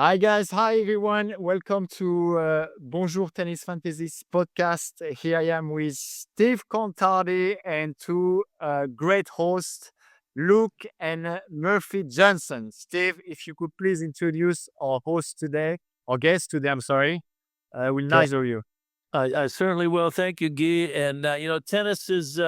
Hi guys, hi everyone. Welcome to Bonjour Tennis Fantasies Podcast. Here I am with Steve Contardi and two great hosts, Luke and Murphy Jensen. Steve, if you could please introduce our host today, our guest today, I'm sorry. Will Yeah, nice of you. I certainly will. Thank you, Guy. And tennis is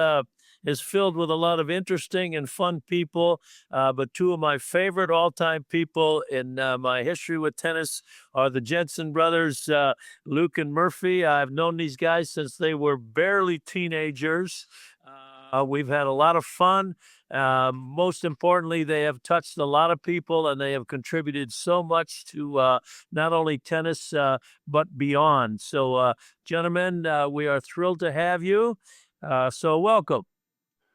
filled with a lot of interesting and fun people. But two of my favorite all-time people in my history with tennis are the Jensen brothers, Luke and Murphy. I've known these guys since they were barely teenagers. We've had a lot of fun. Most importantly, they have touched a lot of people, and they have contributed so much to not only tennis but beyond. So, gentlemen, we are thrilled to have you. So welcome.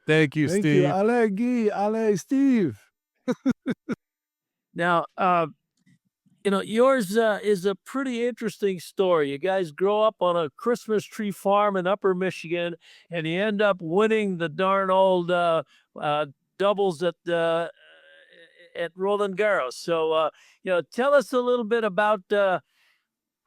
Thank you, Thank you. Steve. Allez, Guy. Allez, Steve. Now, yours is a pretty interesting story. You guys grow up on a Christmas tree farm in Upper Michigan, and you end up winning the darn old doubles at Roland Garros. So, tell us a little bit about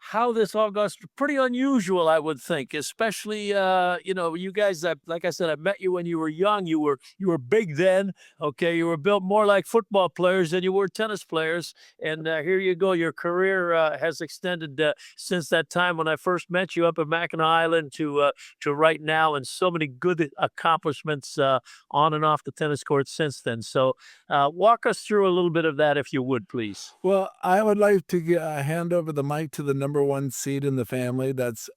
how this all goes. Pretty unusual, I would think, especially you guys. Like I said, I met you when you were young. You were big then. Okay, you were built more like football players than you were tennis players. And here you go. Your career has extended since that time when I first met you up at Mackinac Island to right now, and so many good accomplishments on and off the tennis court since then. So walk us through a little bit of that, if you would, please. Well, I would like to hand over the mic to the number one seed in the family. That's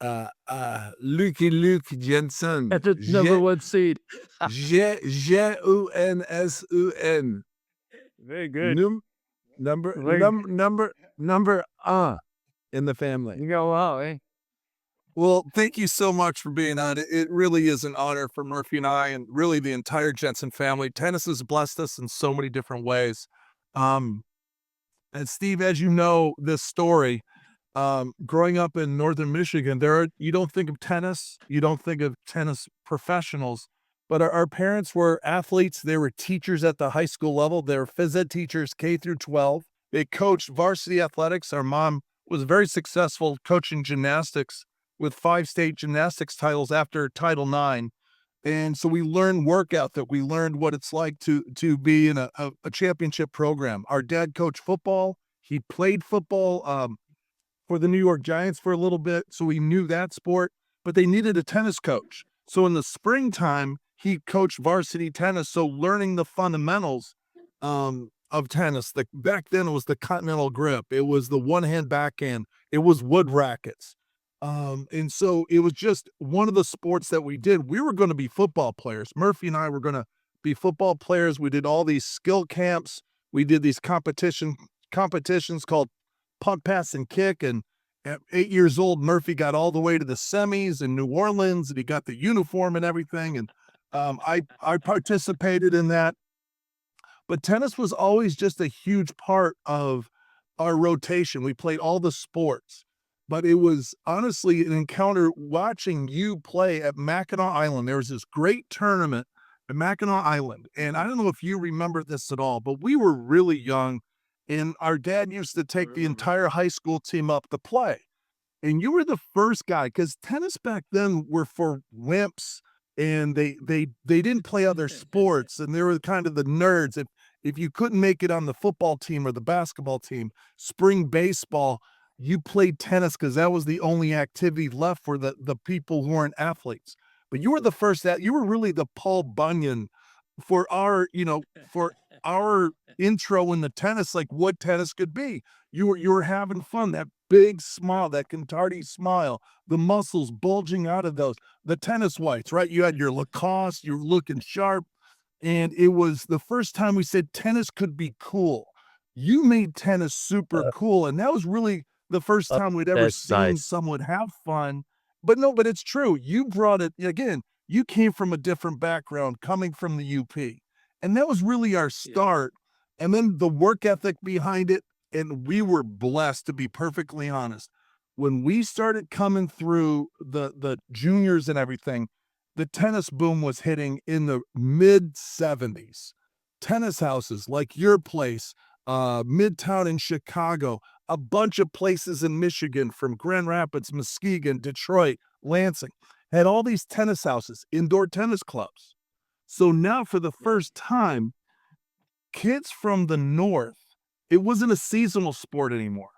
Luke Jensen. At the number one seed. Jensun. Very good. Number in the family. You go, wow, eh? Well, thank you so much for being on. It really is an honor for Murphy and I, and really the entire Jensen family. Tennis has blessed us in so many different ways. And Steve, as you know, this story, growing up in northern Michigan, you don't think of tennis, you don't think of tennis professionals, but our parents were athletes. They were teachers at the high school level. They were phys ed teachers, K through 12. They coached varsity athletics. Our mom was very successful coaching gymnastics with 5 state gymnastics titles after Title IX. And so we learned work ethic. We learned what it's like to be in a championship program. Our dad coached football. He played football for the New York Giants for a little bit, so we knew that sport. But they needed a tennis coach. So in the springtime, he coached varsity tennis. So learning the fundamentals of tennis. Back then, it was the continental grip. It was the one-hand backhand. It was wood rackets. And so it was just one of the sports that we did. We were going to be football players. Murphy and I were going to be football players. We did all these skill camps. We did these competitions called punt, pass, and kick. And at 8 years old, Murphy got all the way to the semis in New Orleans, and he got the uniform and everything. And I participated in that. But tennis was always just a huge part of our rotation. We played all the sports. But it was honestly an encounter watching you play at Mackinac Island. There was this great tournament at Mackinac Island. And I don't know if you remember this at all, but we were really young. And our dad used to take the entire high school team up to play. And you were the first guy, because tennis back then were for wimps, and they didn't play other sports, and they were kind of the nerds. If you couldn't make it on the football team or the basketball team, spring baseball, you played tennis because that was the only activity left for the people who weren't athletes. But you were the first you were really the Paul Bunyan for our intro into tennis, like what tennis could be. You were having fun, that big smile, that Contardi smile, the muscles bulging out of those, the tennis whites, right? You had your Lacoste, you were looking sharp. And it was the first time we said tennis could be cool. You made tennis super cool. And that was really the first time we'd ever seen someone have fun. But it's true. You brought it, again, you came from a different background, coming from the UP. And that was really our start. And then the work ethic behind it. And we were blessed, to be perfectly honest. When we started coming through the juniors and everything, the tennis boom was hitting in the mid 70s. Tennis houses like your place, Midtown in Chicago, a bunch of places in Michigan, from Grand Rapids, Muskegon, Detroit, Lansing, had all these tennis houses, indoor tennis clubs. So now for the first time, kids from the North, it wasn't a seasonal sport anymore.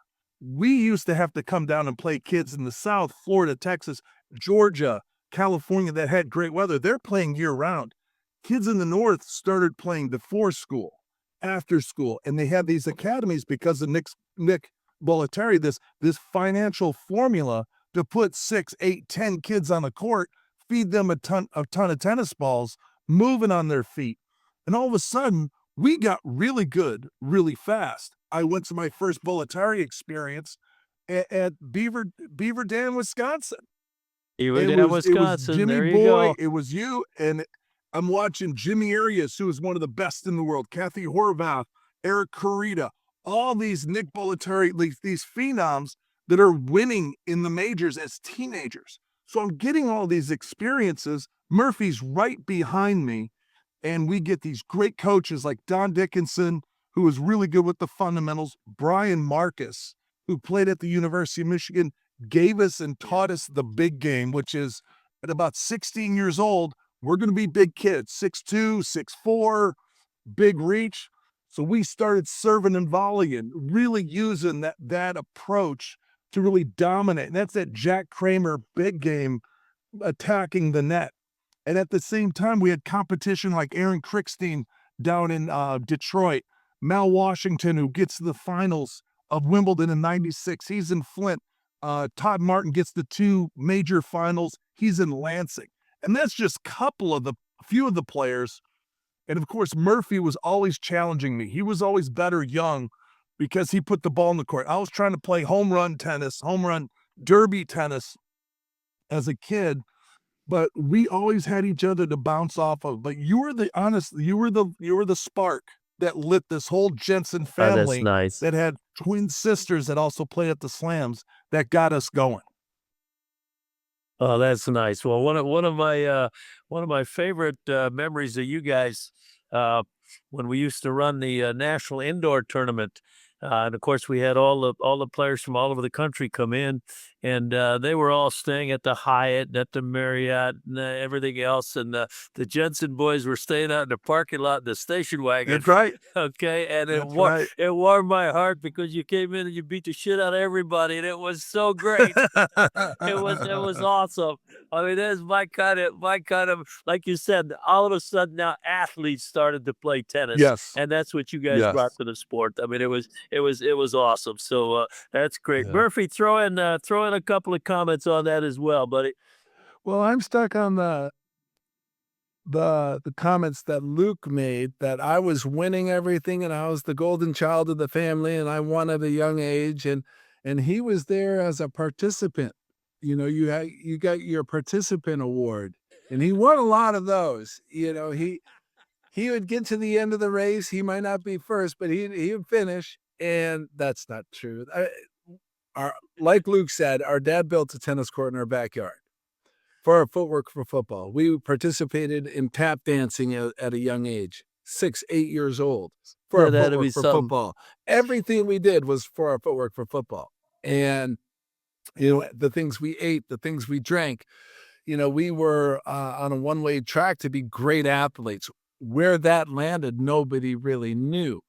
We used to have to come down and play kids in the South, Florida, Texas, Georgia, California, that had great weather. They're playing year round. Kids in the North started playing before school, after school, and they had these academies because of Nick Bollettieri, this financial formula to put 6, 8, 10 kids on the court, feed them a ton of tennis balls, moving on their feet. And all of a sudden, we got really good really fast. I went to my first Bollettieri experience at Beaver Dam, Wisconsin. It was Wisconsin. There Jimmy you Boy, go. it was you, and I'm watching Jimmy Arias, who is one of the best in the world, Kathy Horvath, Eric Carita, all these Nick Bollettieri, these phenoms that are winning in the majors as teenagers. So I'm getting all these experiences. Murphy's right behind me, and we get these great coaches like Don Dickinson, who was really good with the fundamentals. Brian Marcus, who played at the University of Michigan, gave us and taught us the big game, which is at about 16 years old, we're going to be big kids, 6'2", 6'4", big reach. So we started serving and volleying, really using that approach to really dominate. And that's that Jack Kramer big game, attacking the net. And at the same time, we had competition like Aaron Krickstein down in Detroit, Mal Washington, who gets to the finals of Wimbledon in '96. He's in Flint. Todd Martin gets the 2 major finals. He's in Lansing. And that's just few of the players. And of course, Murphy was always challenging me. He was always better young because he put the ball in the court. I was trying to play home run derby tennis as a kid, but we always had each other to bounce off of. But you were the spark that lit this whole Jensen Oh, that's family nice. that had twin sisters that also played at the slams that got us going. Oh, that's nice. Well, one of my favorite memories of you guys, when we used to run the national indoor tournament, and of course we had all the players from all over the country come in, and they were all staying at the Hyatt, and at the Marriott, and everything else, and the Jensen boys were staying out in the parking lot in the station wagon. That's right. Okay, and That's right. it warmed my heart because you came in and you beat the shit out of everybody, and it was so great. It was awesome. I mean, that's my kind of, like you said, all of a sudden now athletes started to play tennis. Yes. And that's what you guys brought to the sport. I mean, it was awesome. So that's great. Yeah. Murphy, throw in a couple of comments on that as well, buddy. Well, I'm stuck on the comments that Luke made, that I was winning everything and I was the golden child of the family and I won at a young age, and he was there as a participant. You know, you got your participant award, and he won a lot of those. You know, he would get to the end of the race. He might not be first, but he would finish, and that's not true. Like Luke said, our dad built a tennis court in our backyard for our footwork for football. We participated in tap dancing at a young age, 6, 8 years old, for our footwork for football. Everything we did was for our footwork for football. And, you know, the things we ate, the things we drank, you know, we were on a one-way track to be great athletes. Where that landed, nobody really knew.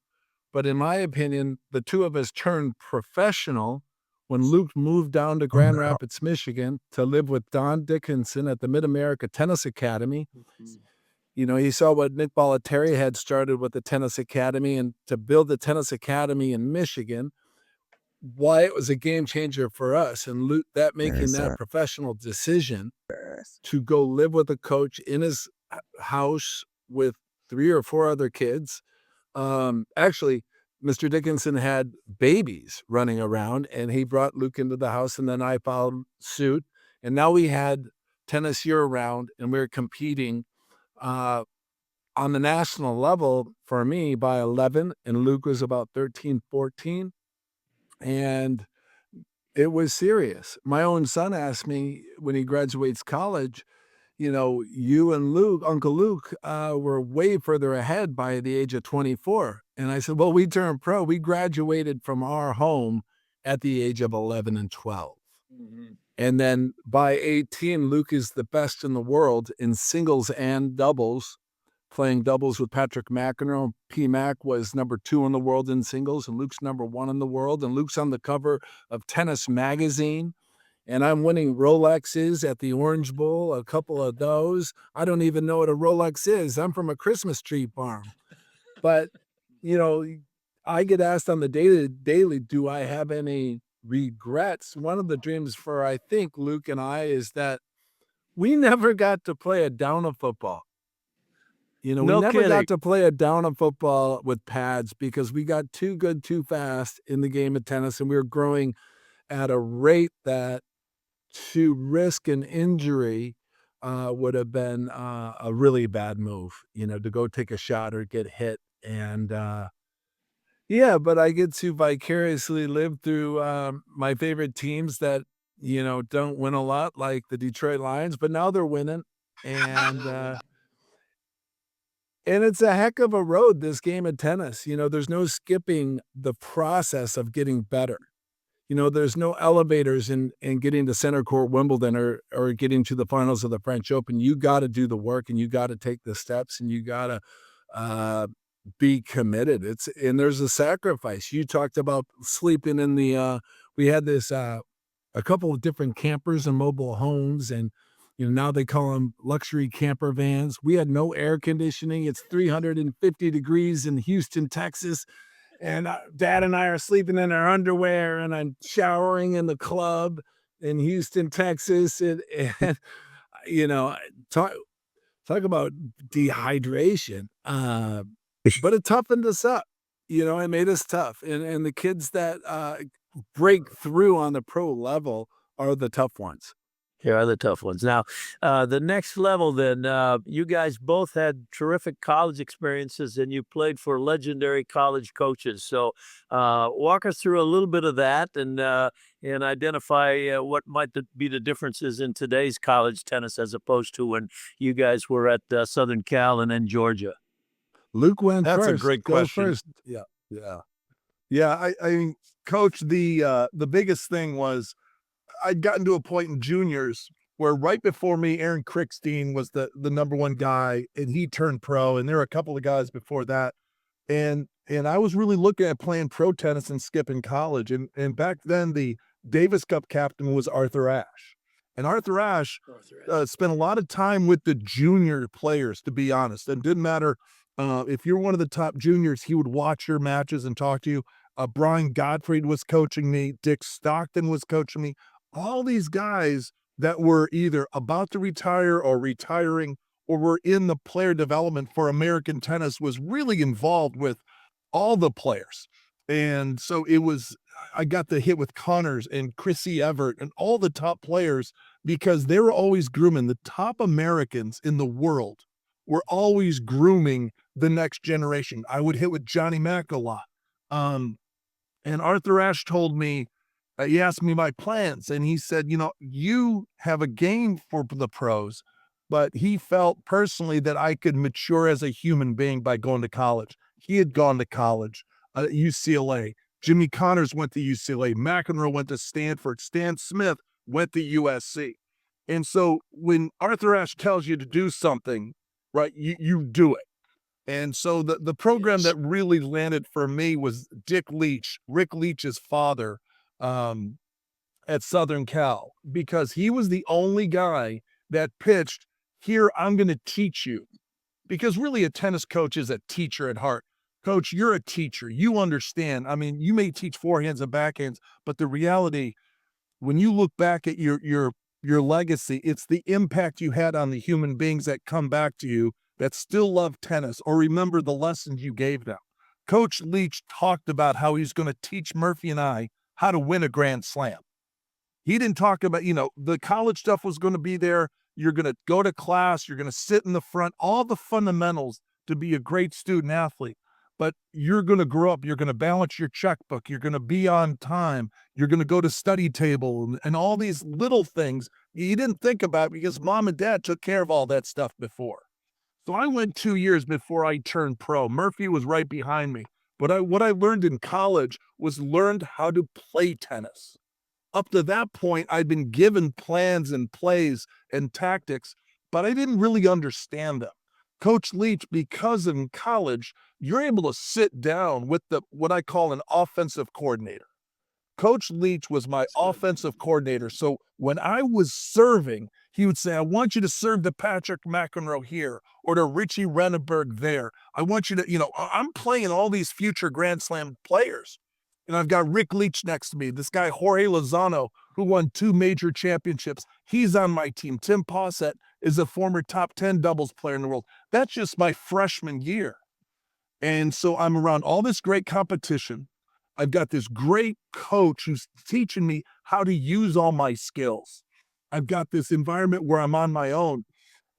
But in my opinion, the two of us turned professional when Luke moved down to Grand Rapids, Michigan, to live with Don Dickinson at the Mid-America Tennis Academy. You know, he saw what Nick Bollettieri had started with the Tennis Academy, and to build the Tennis Academy in Michigan, why it was a game changer for us. And Luke, making that professional decision to go live with a coach in his house with 3 or 4 other kids. Actually, Mr. Dickinson had babies running around, and he brought Luke into the house, and then I followed suit. And now we had tennis year-round, and we were competing on the national level, for me, by 11, and Luke was about 13, 14. And it was serious. My own son asked me when he graduates college, you and Luke, Uncle Luke, were way further ahead by the age of 24. And I said, well, we turned pro. We graduated from our home at the age of 11 and 12. Mm-hmm. And then by 18, Luke is the best in the world in singles and doubles, playing doubles with Patrick McEnroe. P-Mac was number 2 in the world in singles, and Luke's number 1 in the world. And Luke's on the cover of Tennis Magazine. And I'm winning Rolexes at the Orange Bowl, a couple of those. I don't even know what a Rolex is. I'm from a Christmas tree farm. But, I get asked on the daily, do I have any regrets? One of the dreams for, I think, Luke and I is that we never got to play a down of football. We never got to play a down of football with pads because we got too good too fast in the game of tennis, and we were growing at a rate that to risk an injury would have been a really bad move, to go take a shot or get hit. And but I get to vicariously live through my favorite teams that, don't win a lot, like the Detroit Lions, but now they're winning. And and it's a heck of a road, this game of tennis. There's no skipping the process of getting better. There's no elevators in getting to center court Wimbledon or getting to the finals of the French Open. You got to do the work, and you got to take the steps, and you got to be committed. And there's a sacrifice. You talked about sleeping in we had this, a couple of different campers and mobile homes, and now they call them luxury camper vans. We had no air conditioning. It's 350 degrees in Houston, Texas. And Dad and I are sleeping in our underwear, and I'm showering in the club in Houston, Texas. And talk about dehydration. But it toughened us up. It made us tough. And the kids that break through on the pro level are the tough ones. Here are the tough ones. Now, the next level then, you guys both had terrific college experiences, and you played for legendary college coaches. So walk us through a little bit of that and identify what might be the differences in today's college tennis as opposed to when you guys were at Southern Cal and then Georgia. Luke went first. That's a great Go question. first. Yeah. I mean, Coach, the biggest thing was I'd gotten to a point in juniors where right before me, Aaron Crickstein was the number 1 guy, and he turned pro, and there were a couple of guys before that. And I was really looking at playing pro tennis and skipping college. And back then the Davis Cup captain was Arthur Ashe. And Arthur Ashe spent a lot of time with the junior players, to be honest. It didn't matter if you're one of the top juniors, he would watch your matches and talk to you. Brian Gottfried was coaching me. Dick Stockton was coaching me. All these guys that were either about to retire or retiring or were in the player development for American tennis was really involved with all the players. And so I got the hit with Connors and Chrissy Everett and all the top players because they were always grooming. The top Americans in the world were always grooming the next generation. I would hit with Johnny Mack a lot. And Arthur Ashe told me, he asked me my plans, and he said, you have a game for the pros, but he felt personally that I could mature as a human being by going to college. He had gone to college at UCLA. Jimmy Connors went to UCLA. McEnroe went to Stanford. Stan Smith went to USC. And so when Arthur Ashe tells you to do something, right, you do it. And so the program that really landed for me was Dick Leach, Rick Leach's father, at Southern Cal, because he was the only guy that pitched, here, I'm going to teach you. Because really a tennis coach is a teacher at heart. Coach, you're a teacher. You understand. I mean, you may teach forehands and backhands, but the reality, when you look back at your legacy, it's the impact you had on the human beings that come back to you that still love tennis or remember the lessons you gave them. Coach Leach talked about how he's going to teach Murphy and I how to win a Grand Slam. He didn't talk about, the college stuff was going to be there. You're going to go to class. You're going to sit in the front, all the fundamentals to be a great student athlete. but you're going to grow up. You're going to balance your checkbook. You're going to be on time. You're going to go to study table and all these little things you didn't think about because mom and dad took care of all that stuff before. So I went 2 years before I turned pro. Murphy was right behind me. But what I learned in college was learned how to play tennis. Up to that point, I'd been given plans and plays and tactics, but I didn't really understand them. Coach Leach, because in college, you're able to sit down with what I call an offensive coordinator. Coach Leach was my offensive coordinator. So when I was serving, he would say, I want you to serve to Patrick McEnroe here or to Richie Renneberg there. I want you to, I'm playing all these future Grand Slam players. And I've got Rick Leach next to me, this guy Jorge Lozano, who won 2 major championships. He's on my team. Tim Posset is a former top 10 doubles player in the world. That's just my freshman year. And so I'm around all this great competition. I've got this great coach who's teaching me how to use all my skills. I've got this environment where I'm on my own.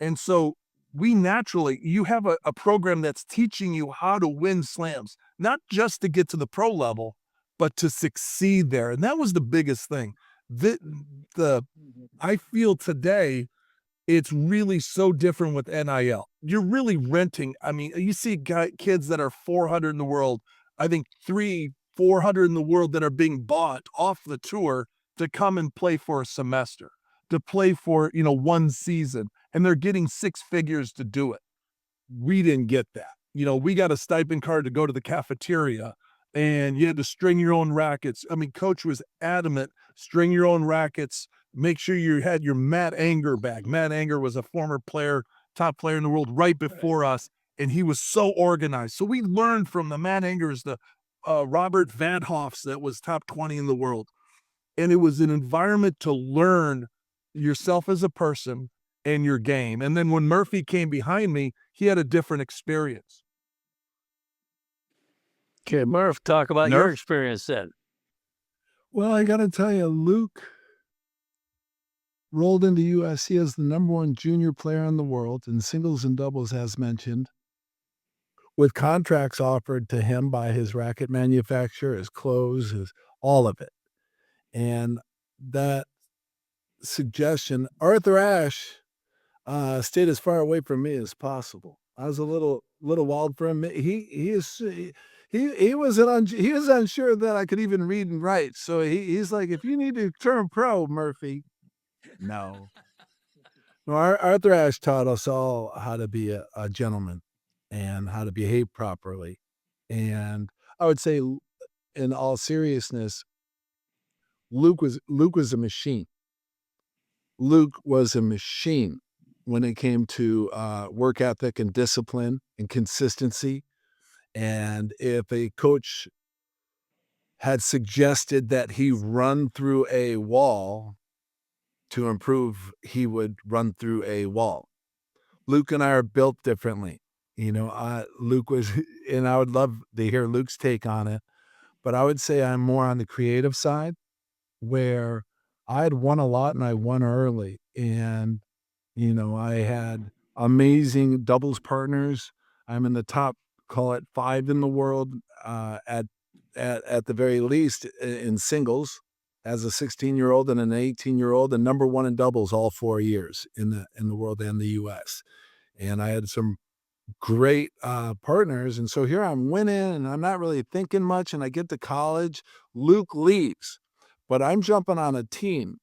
And so you have a program that's teaching you how to win slams, not just to get to the pro level, but to succeed there. And that was the biggest thing. I feel today, it's really so different with NIL. You're really renting. I mean, you see kids that are 400 in the world, I think 400 in the world that are being bought off the tour to come and play for a semester, to play for, 1 season, and they're getting 6 figures to do it. We didn't get that. We got a stipend card to go to the cafeteria, and you had to string your own rackets. I mean, coach was adamant, string your own rackets, make sure you had your Matt Anger bag. Matt Anger was a former player, top player in the world right before us, and he was so organized. So we learned from the Matt Angers, the Robert Van Hoffs that was top 20 in the world. And it was an environment to learn yourself as a person and your game. And then when Murphy came behind me, he had a different experience. Okay, Murph, talk about your experience then. Well, I got to tell you, Luke rolled into USC as the #1 junior player in the world in singles and doubles, as mentioned, with contracts offered to him by his racket manufacturer, his clothes, all of it. And that suggestion, Arthur Ashe stayed as far away from me as possible. I was a little wild for him. He was unsure that I could even read and write. So he's like, if you need to turn pro, Murphy, no. Arthur Ashe taught us all how to be a gentleman and how to behave properly. And I would say, in all seriousness, Luke was a machine. Luke was a machine when it came to work ethic and discipline and consistency. And if a coach had suggested that he run through a wall to improve, he would run through a wall. Luke and I are built differently. Luke was, and I would love to hear Luke's take on it, but I would say I'm more on the creative side, where I had won a lot and I won early. And, I had amazing doubles partners. I'm in the top, call it 5 in the world, at the very least in singles, as a 16-year-old and an 18-year-old, and #1 in doubles all 4 years in the world and the US. And I had some great partners. And so here I'm winning and I'm not really thinking much. And I get to college, Luke leaves, but I'm jumping on a team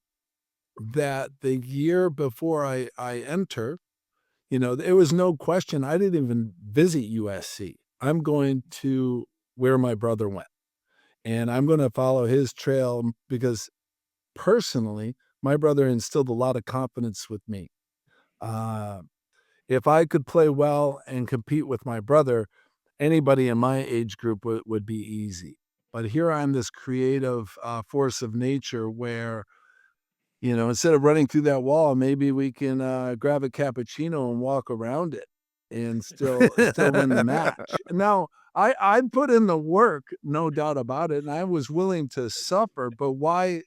that the year before I enter, there was no question. I didn't even visit USC. I'm going to where my brother went, and I'm going to follow his trail because personally, my brother instilled a lot of confidence with me. If I could play well and compete with my brother, anybody in my age group would be easy. But here I'm this creative force of nature where, instead of running through that wall, maybe we can grab a cappuccino and walk around it and still win the match. Now, I put in the work, no doubt about it, and I was willing to suffer, but why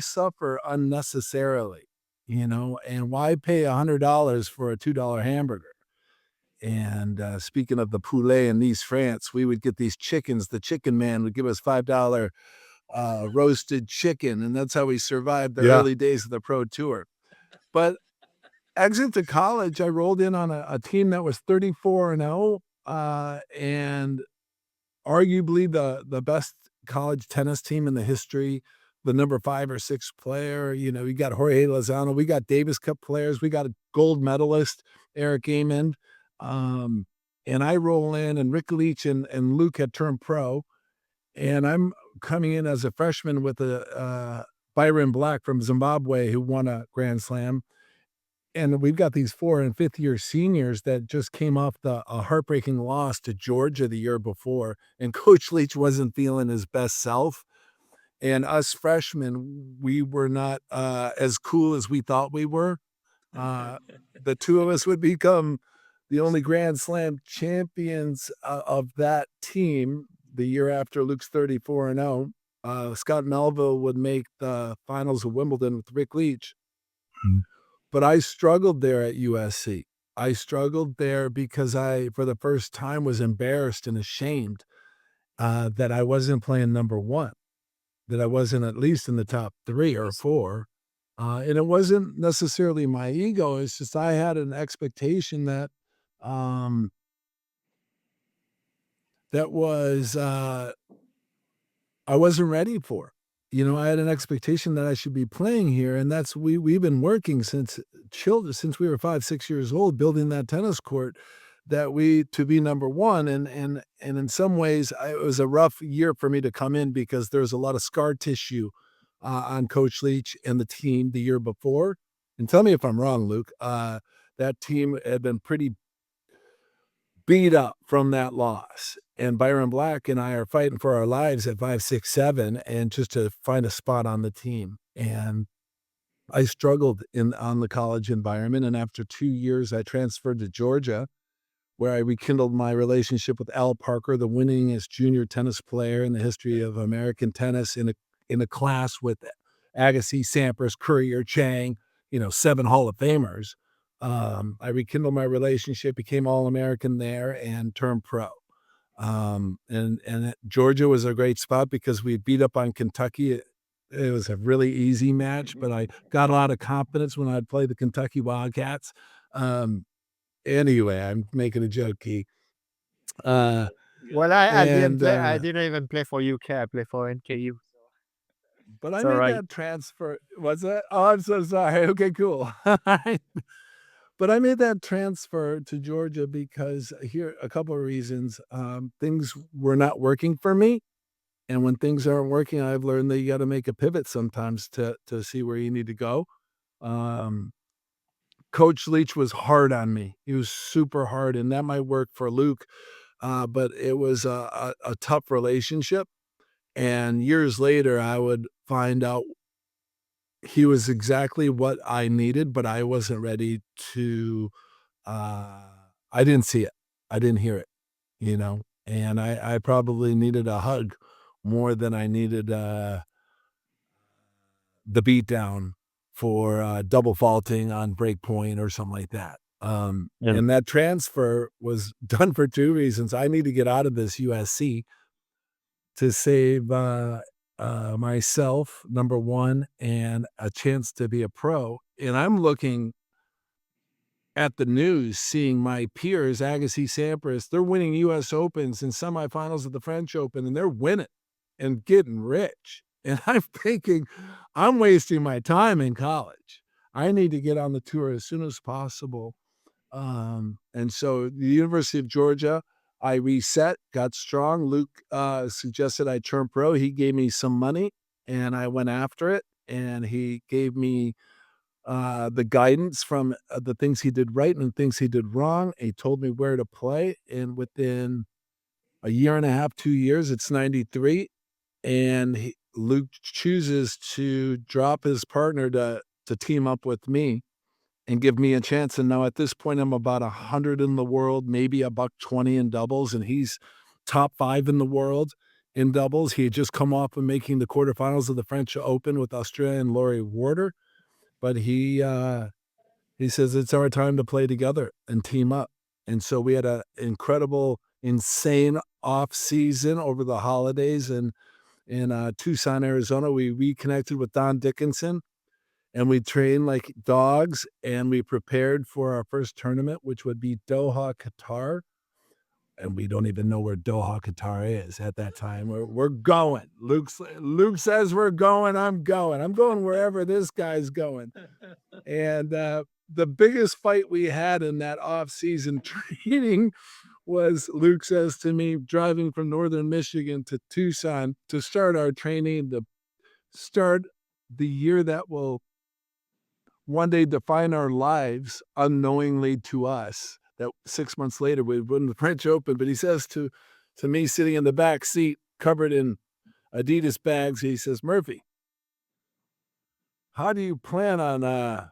suffer unnecessarily? And why pay $100 for a $2 hamburger? And speaking of the poulet in Nice, France, we would get these chickens. The chicken man would give us $5 roasted chicken, and that's how we survived the early days of the pro tour. But exit to college, I rolled in on a team that was 34-0, and arguably the best college tennis team in the history, the number 5 or 6 player. You know, we got Jorge Lozano, we got Davis Cup players, we got a gold medalist, Eric Amond. And I roll in, and Rick Leach and Luke had turned pro, and I'm coming in as a freshman with a Byron Black from Zimbabwe who won a Grand Slam. And we've got these 4- and 5th-year seniors that just came off a heartbreaking loss to Georgia the year before, and Coach Leach wasn't feeling his best self. And us freshmen, we were not as cool as we thought we were. The two of us would become the only Grand Slam champions of that team the year after Luke's 34-0. Scott Melville would make the finals of Wimbledon with Rick Leach. But I struggled there at USC. I struggled there because I, for the first time, was embarrassed and ashamed that I wasn't playing number 1, that I wasn't at least in the top 3 or 4. And it wasn't necessarily my ego. It's just I had an expectation that that was I wasn't ready for. You know, I had an expectation that I should be playing here, and that's we've been working since we were 5, 6 years old, building that tennis court to be number 1. And in some ways, it was a rough year for me to come in because there was a lot of scar tissue on Coach Leach and the team the year before. And tell me if I'm wrong, Luke. That team had been pretty beat up from that loss. And Byron Black and I are fighting for our lives at 5, 6, 7, and just to find a spot on the team. And I struggled on the college environment. And after 2 years, I transferred to Georgia, where I rekindled my relationship with Al Parker, the winningest junior tennis player in the history of American tennis, in a class with Agassi, Sampras, Courier, Chang, 7 Hall of Famers. I rekindled my relationship, became All-American there, and turned pro. And Georgia was a great spot because we beat up on Kentucky. It was a really easy match, but I got a lot of confidence when I'd play the Kentucky Wildcats. Anyway, I'm making a joke, Key. Well, I didn't play. I didn't even play for UK. I played for NKU. But I made that transfer. What's that? Oh, I'm so sorry. Okay, cool. But I made that transfer to Georgia because here a couple of reasons. Things were not working for me. And when things aren't working, I've learned that you got to make a pivot sometimes to see where you need to go. Coach Leach was hard on me. He was super hard, and that might work for Luke. But it was a tough relationship. And years later, I would find out he was exactly what I needed, but I wasn't ready to, I didn't see it. I didn't hear it, and I probably needed a hug more than I needed the beat down for double faulting on break point or something like that. And that transfer was done for 2 reasons. I need to get out of this USC to save myself, number 1, and a chance to be a pro. And I'm looking at the news, seeing my peers, Agassi, Sampras, they're winning U.S. Opens and semifinals of the French Open, and they're winning and getting rich. And I'm thinking, I'm wasting my time in college. I need to get on the tour as soon as possible. And so the University of Georgia, I reset, got strong. Luke suggested I turn pro. He gave me some money, and I went after it. And he gave me the guidance from the things he did right and the things he did wrong. He told me where to play. And within a year and a half, 2 years, it's 93. And Luke chooses to drop his partner to team up with me and give me a chance. And now at this point, I'm about 100 in the world, maybe $120 in doubles. And he's top 5 in the world in doubles. He had just come off of making the quarterfinals of the French Open with Australian Laurie Warder. But he says, it's our time to play together and team up. And so we had an incredible, insane off season over the holidays. And in Tucson, Arizona, we reconnected with Don Dickinson, and we trained like dogs, and we prepared for our first tournament, which would be Doha, Qatar. And we don't even know where Doha, Qatar is at that time. We're going. Luke says we're going. I'm going. I'm going wherever this guy's going. And the biggest fight we had in that off-season training was, Luke says to me, driving from northern Michigan to Tucson to start our training, to start the year that will one day define our lives unknowingly to us. That 6 months later we'd win the French Open. But he says to me, sitting in the back seat, covered in Adidas bags, he says, "Murphy, how do you plan on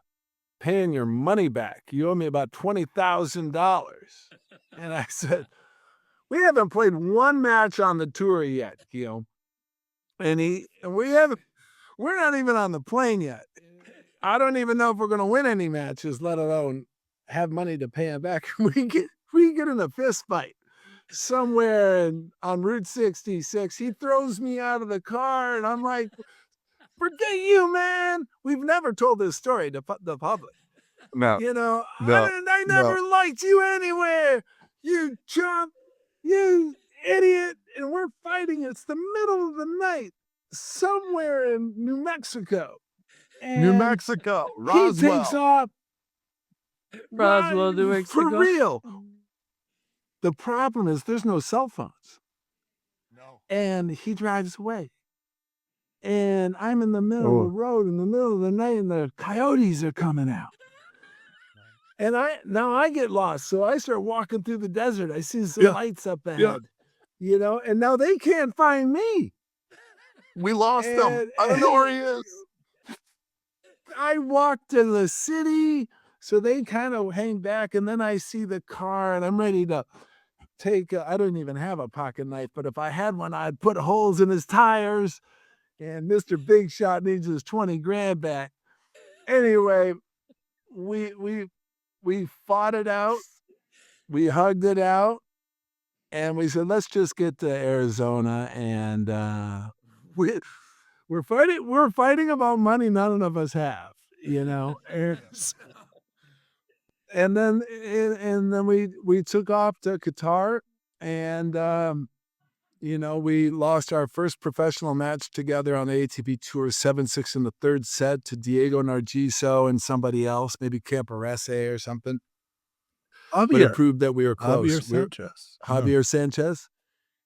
paying your money back? You owe me about $20,000. And I said, "We haven't played one match on the tour yet, and we're not even on the plane yet. I don't even know if we're going to win any matches, let alone have money to pay him back." We get in a fist fight somewhere on Route 66. He throws me out of the car, and I'm like, "Forget you, man." We've never told this story to the public. No. I never liked you anywhere, you chump, you idiot. And we're fighting. It's the middle of the night somewhere in New Mexico. New Mexico, He takes off. Roswell, New Mexico. For real. The problem is there's no cell phones. No. And he drives away. And I'm in the middle of the road in the middle of the night, and the coyotes are coming out. And I get lost. So I start walking through the desert. I see some lights up ahead, and now they can't find me. We lost him. I don't know where he is. I walked to the city, so they kind of hang back, and then I see the car, and I'm ready to take I don't even have a pocket knife, but if I had one, I'd put holes in his tires, and Mr. Big Shot needs his 20 grand back. Anyway, we fought it out, we hugged it out, and we said, let's just get to Arizona, and we're fighting about money none of us have, And then we took off to Qatar, and we lost our first professional match together on the ATP Tour, 7-6 in the third set to Diego Narciso and somebody else, maybe Camporese or something. But it proved that we were close. Javier Sanchez.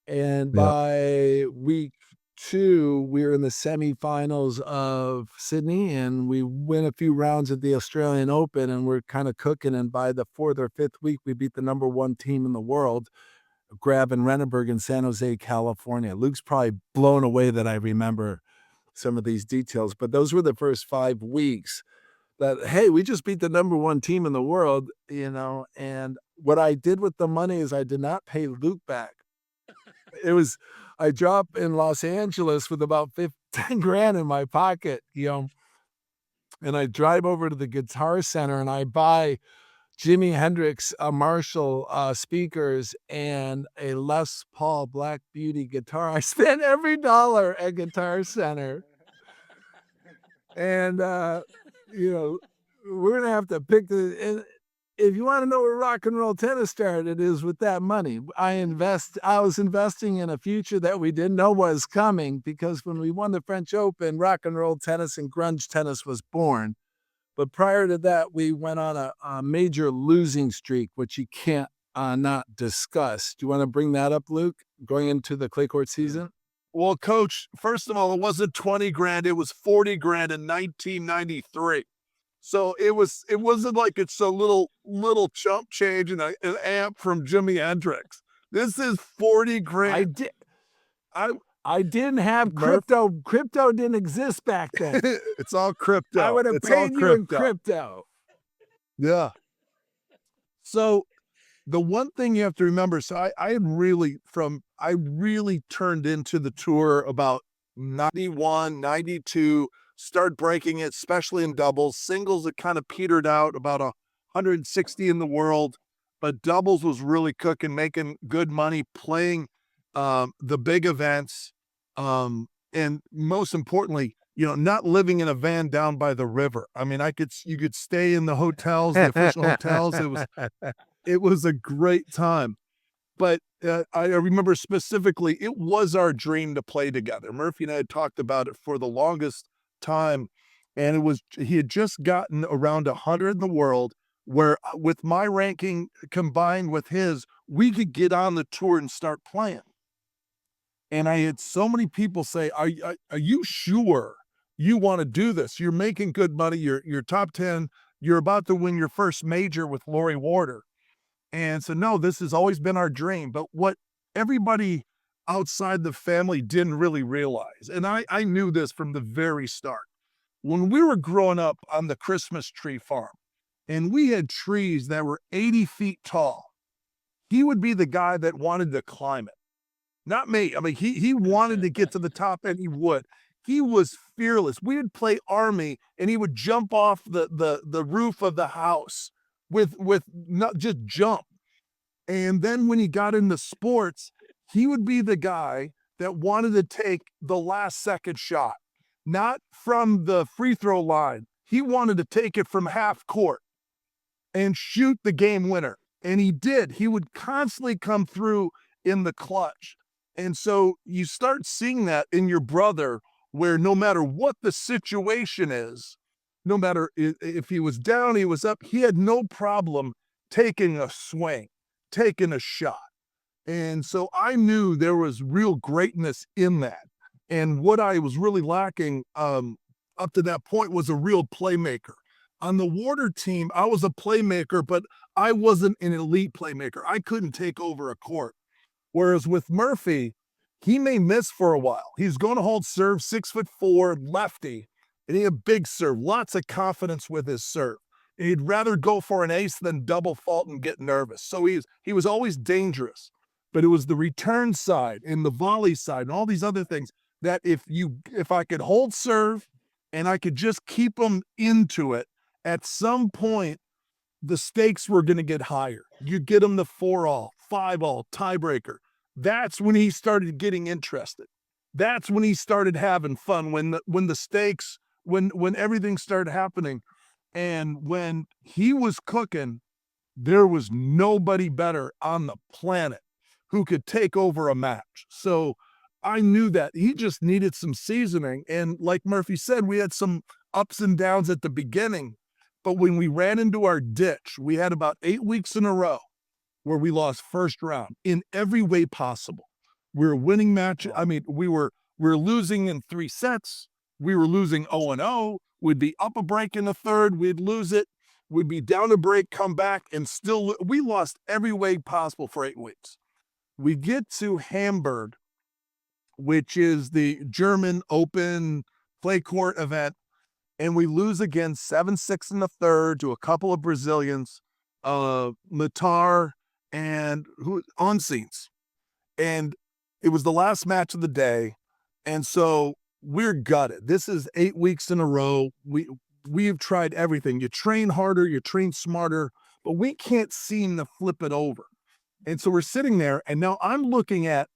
And by week 2, we were in the semifinals of Sydney, and we win a few rounds at the Australian Open, and we're kind of cooking. And by the 4th or 5th week, we beat the number 1 team in the world, Grab and Renenberg in San Jose, California. Luke's probably blown away that I remember some of these details, but those were the first 5 weeks that, hey, we just beat the number 1 team in the world, and what I did with the money is I did not pay Luke back. I dropped in Los Angeles with about 10 grand in my pocket, and I drive over to the Guitar Center and I buy Jimi Hendrix Marshall speakers and a Les Paul Black Beauty guitar. I spent every dollar at Guitar Center. And, we're going to have to pick if you want to know where rock and roll tennis started, it is with that money. I was investing in a future that we didn't know was coming, because when we won the French Open, rock and roll tennis and grunge tennis was born. But prior to that, we went on a major losing streak, which you can't not discuss. Do you want to bring that up, Luke, going into the clay court season? Well, Coach, first of all, it wasn't 20 grand. It was 40 grand in 1993. So it wasn't like it's a little chump change and an amp from Jimi Hendrix. This is 40 grand. I didn't have crypto. Crypto didn't exist back then. It's all crypto. I would have paid you in crypto. Yeah. So the one thing you have to remember, so I really turned into the tour about 91, 92, started breaking it, especially in doubles. Singles, it kind of petered out, about 160 in the world. but doubles was really cooking, making good money, playing the big events, and most importantly, not living in a van down by the river. I mean, you could stay in the hotels, the official hotels. It was a great time. But I remember specifically, it was our dream to play together. Murphy and I had talked about it for the longest time, and he had just gotten around 100 in the world, where with my ranking combined with his, we could get on the tour and start playing. And I had so many people say, are you sure you want to do this? You're making good money. You're top 10. You're about to win your first major with Lori Warder. And so, no, this has always been our dream. But what everybody outside the family didn't really realize, and I knew this from the very start, when we were growing up on the Christmas tree farm, and we had trees that were 80 feet tall, he would be the guy that wanted to climb it. Not me. I mean, he wanted to get to the top, and he would. He was fearless. We would play Army, and he would jump off the roof of the house with not just jump. And then when he got into sports, he would be the guy that wanted to take the last second shot, not from the free throw line. He wanted to take it from half court and shoot the game winner. And he did. He would constantly come through in the clutch. And so you start seeing that in your brother, where no matter what the situation is, no matter if he was down, he was up, he had no problem taking a swing, taking a shot. And so I knew there was real greatness in that. And what I was really lacking up to that point was a real playmaker. On the Warder team, I was a playmaker, but I wasn't an elite playmaker. I couldn't take over a court. Whereas with Murphy, he may miss for a while. He's going to hold serve, 6'4", lefty, and he had a big serve, lots of confidence with his serve. And he'd rather go for an ace than double fault and get nervous. So he was always dangerous. But it was the return side and the volley side and all these other things that if I could hold serve and I could just keep him into it, at some point the stakes were going to get higher. You get him the 4-all, 5-all, tiebreaker. That's when he started getting interested. That's when he started having fun, when the stakes, when everything started happening. And when he was cooking, there was nobody better on the planet who could take over a match. So I knew that he just needed some seasoning. And like Murphy said, we had some ups and downs at the beginning. But when we ran into our ditch, we had about 8 weeks in a row where we lost first round in every way possible. We were winning matches. I mean, we were losing in 3 sets. We were losing 0-0. We'd be up a break in the third. We'd lose it. We'd be down a break, come back, and still we lost every way possible for 8 weeks. We get to Hamburg, which is the German Open clay court event, and we lose again 7-6 in the third to a couple of Brazilians, Matar and Onsens. And it was the last match of the day. And so we're gutted. This is 8 weeks in a row. We've tried everything. You train harder, you train smarter, but we can't seem to flip it over. And so we're sitting there, and now I'm looking at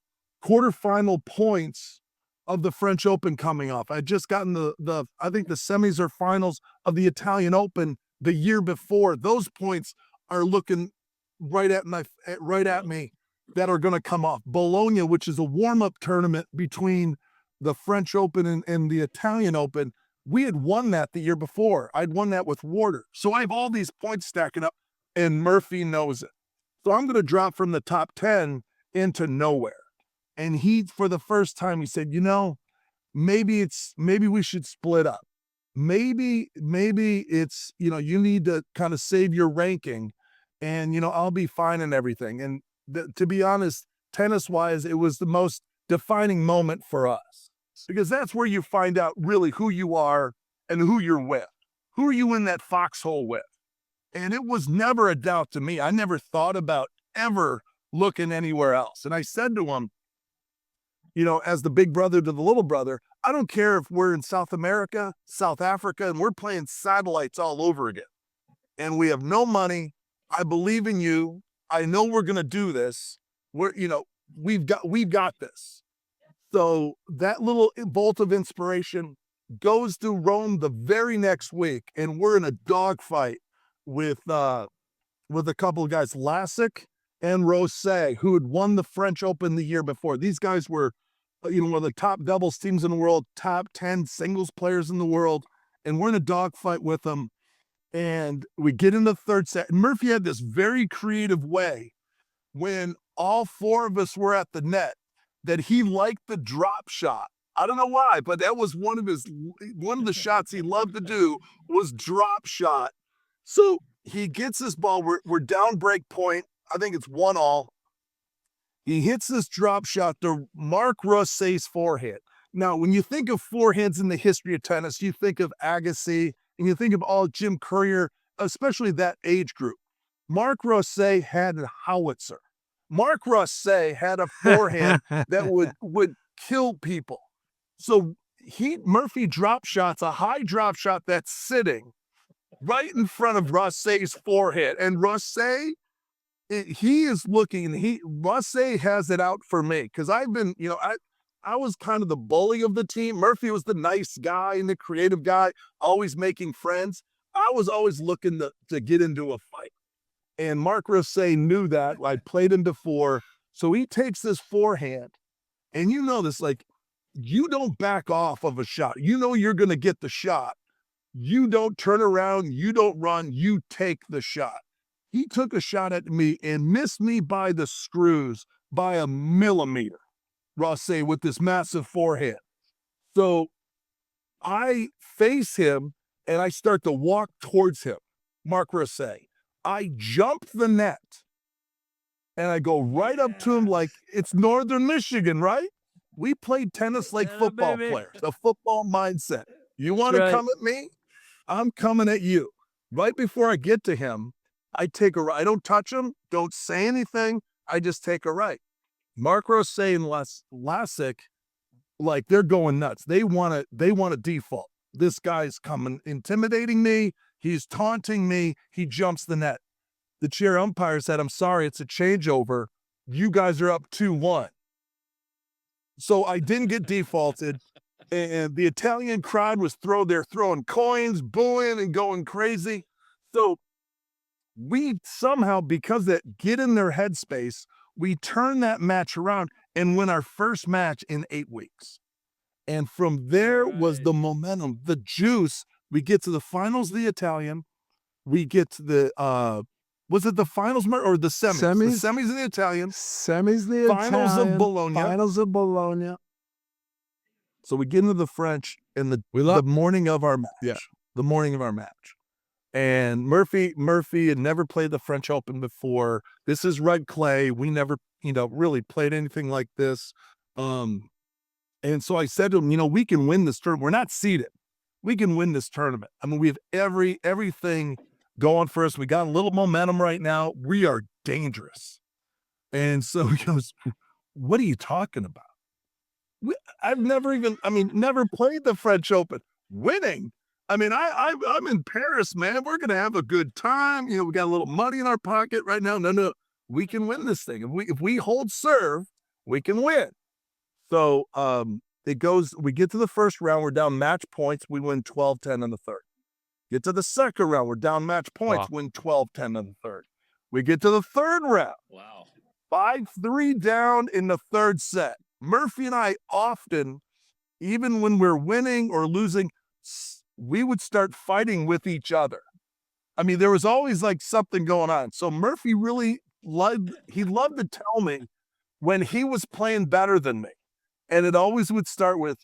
quarterfinal points of the French Open coming off. I'd just gotten I think the semis or finals of the Italian Open the year before. Those points are looking right at me that are going to come off. Bologna, which is a warm-up tournament between the French Open and the Italian Open, we had won that the year before. I'd won that with Warder. So I have all these points stacking up, and Murphy knows it. So I'm going to drop from the top 10 into nowhere. And he, for the first time, he said, maybe we should split up. Maybe it's, you need to kind of save your ranking, and, I'll be fine and everything. And to be honest, tennis-wise, it was the most defining moment for us, because that's where you find out really who you are and who you're with. Who are you in that foxhole with? And it was never a doubt to me. I never thought about ever looking anywhere else. And I said to him, as the big brother to the little brother, I don't care if we're in South America, South Africa, and we're playing satellites all over again. And we have no money. I believe in you. I know we're going to do this. We've got this. So that little bolt of inspiration goes to Rome the very next week, and we're in a dogfight with a couple of guys, Lassick and Rosé, who had won the French Open the year before. These guys were, one of the top doubles teams in the world, top 10 singles players in the world, and we're in a dogfight with them. And we get in the third set. Murphy had this very creative way when all four of us were at the net that he liked the drop shot. I don't know why, but that was one of the shots he loved to do was drop shot. So he gets this ball. We're down break point. I think it's 1-1. He hits this drop shot to Marc Rosé's forehand. Now, when you think of forehands in the history of tennis, you think of Agassi, and you think of all Jim Courier, especially that age group. Marc Rosé had a howitzer. Marc Rosé had a forehand that would kill people. So Murphy drop shots, a high drop shot that's sitting right in front of Rosé's forehead. And Rosé, he is looking, Rosé has it out for me. Because I've been, I was kind of the bully of the team. Murphy was the nice guy and the creative guy, always making friends. I was always looking to get into a fight. And Marc Rosé knew that. I played him to 4. So he takes this forehand. And you know this, you don't back off of a shot. You know you're going to get the shot. You don't turn around. You don't run. You take the shot. He took a shot at me and missed me by the screws by a millimeter. Rosé with this massive forehand. So I face him and I start to walk towards him, Marc Rosé. I jump the net and I go right up to him like it's Northern Michigan, right? We played tennis like football players, a football mindset. You want to come at me? I'm coming at you. Right before I get to him, I take a right. I don't touch him, don't say anything. I just take a right. Marc Rosé and Lassick, they're going nuts. They want to default. This guy's coming, intimidating me. He's taunting me. He jumps the net. The chair umpire said, "I'm sorry, it's a changeover. You guys are up 2-1. So I didn't get defaulted. And the Italian crowd was throwing coins, booing, and going crazy. So we somehow, because that get in their headspace, we turn that match around and win our first match in 8 weeks. And from there was the momentum, the juice. We get to the finals of the Italian. We get to the, was it the finals or the semis? The semis of the Italian. Semis the finals Italian. Of Bologna. Finals of Bologna. So we get into the French in the morning of our match. Yeah. The morning of our match. And Murphy had never played the French Open before. This is red clay. We never, really played anything like this. And so I said to him, we can win this tournament. We're not seeded. We can win this tournament. I mean, we have everything going for us. We got a little momentum right now. We are dangerous. And so he goes, "What are you talking about? I've never played the French Open. Winning. I mean, I'm in Paris, man. We're going to have a good time. We got a little money in our pocket right now. No, we can win this thing. If we hold serve, we can win." So we get to the first round. We're down match points. We win 12-10 in the third. Get to the second round. We're down match points. Wow. Win 12-10 in the third. We get to the third round. Wow. 5-3 down in the third set. Murphy and I often, even when we're winning or losing, we would start fighting with each other. I mean, there was always something going on. So Murphy really loved to tell me when he was playing better than me. And it always would start with,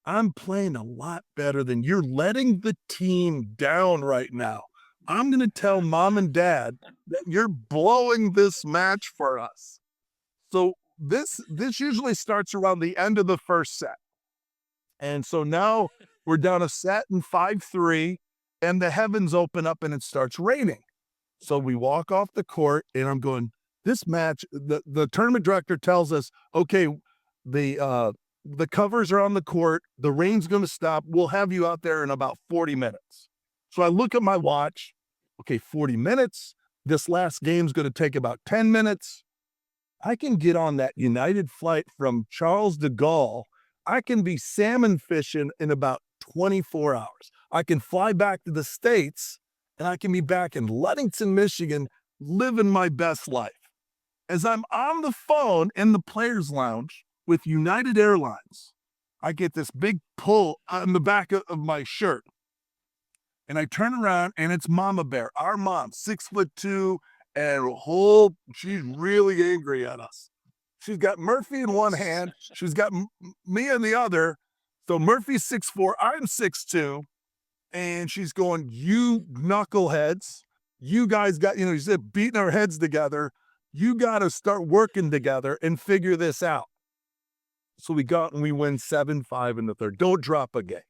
I'm playing a lot better than you're letting the team down right now. I'm going to tell mom and dad that you're blowing this match for us. So this usually starts around the end of the first set. And so now we're down a set in 5-3 and the heavens open up and it starts raining. So we walk off the court and I'm going, this match, the tournament director tells us, okay, the covers are on the court. The rain's going to stop. We'll have you out there in about 40 minutes. So I look at my watch. Okay, 40 minutes. This last game's going to take about 10 minutes. I can get on that United flight from Charles de Gaulle. I can be salmon fishing in about 24 hours. I can fly back to the States, and I can be back in Ludington, Michigan, living my best life. As I'm on the phone in the players' lounge with United Airlines, I get this big pull on the back of my shirt. And I turn around, and it's Mama Bear, our mom, 6'2", and she's really angry at us. She's got Murphy in one hand. She's got me in the other. So Murphy's 6'4", I'm 6'2", and she's going, you knuckleheads, you guys got, she said, beating our heads together. You got to start working together and figure this out. So we win 7-5 in the third. Don't drop a game.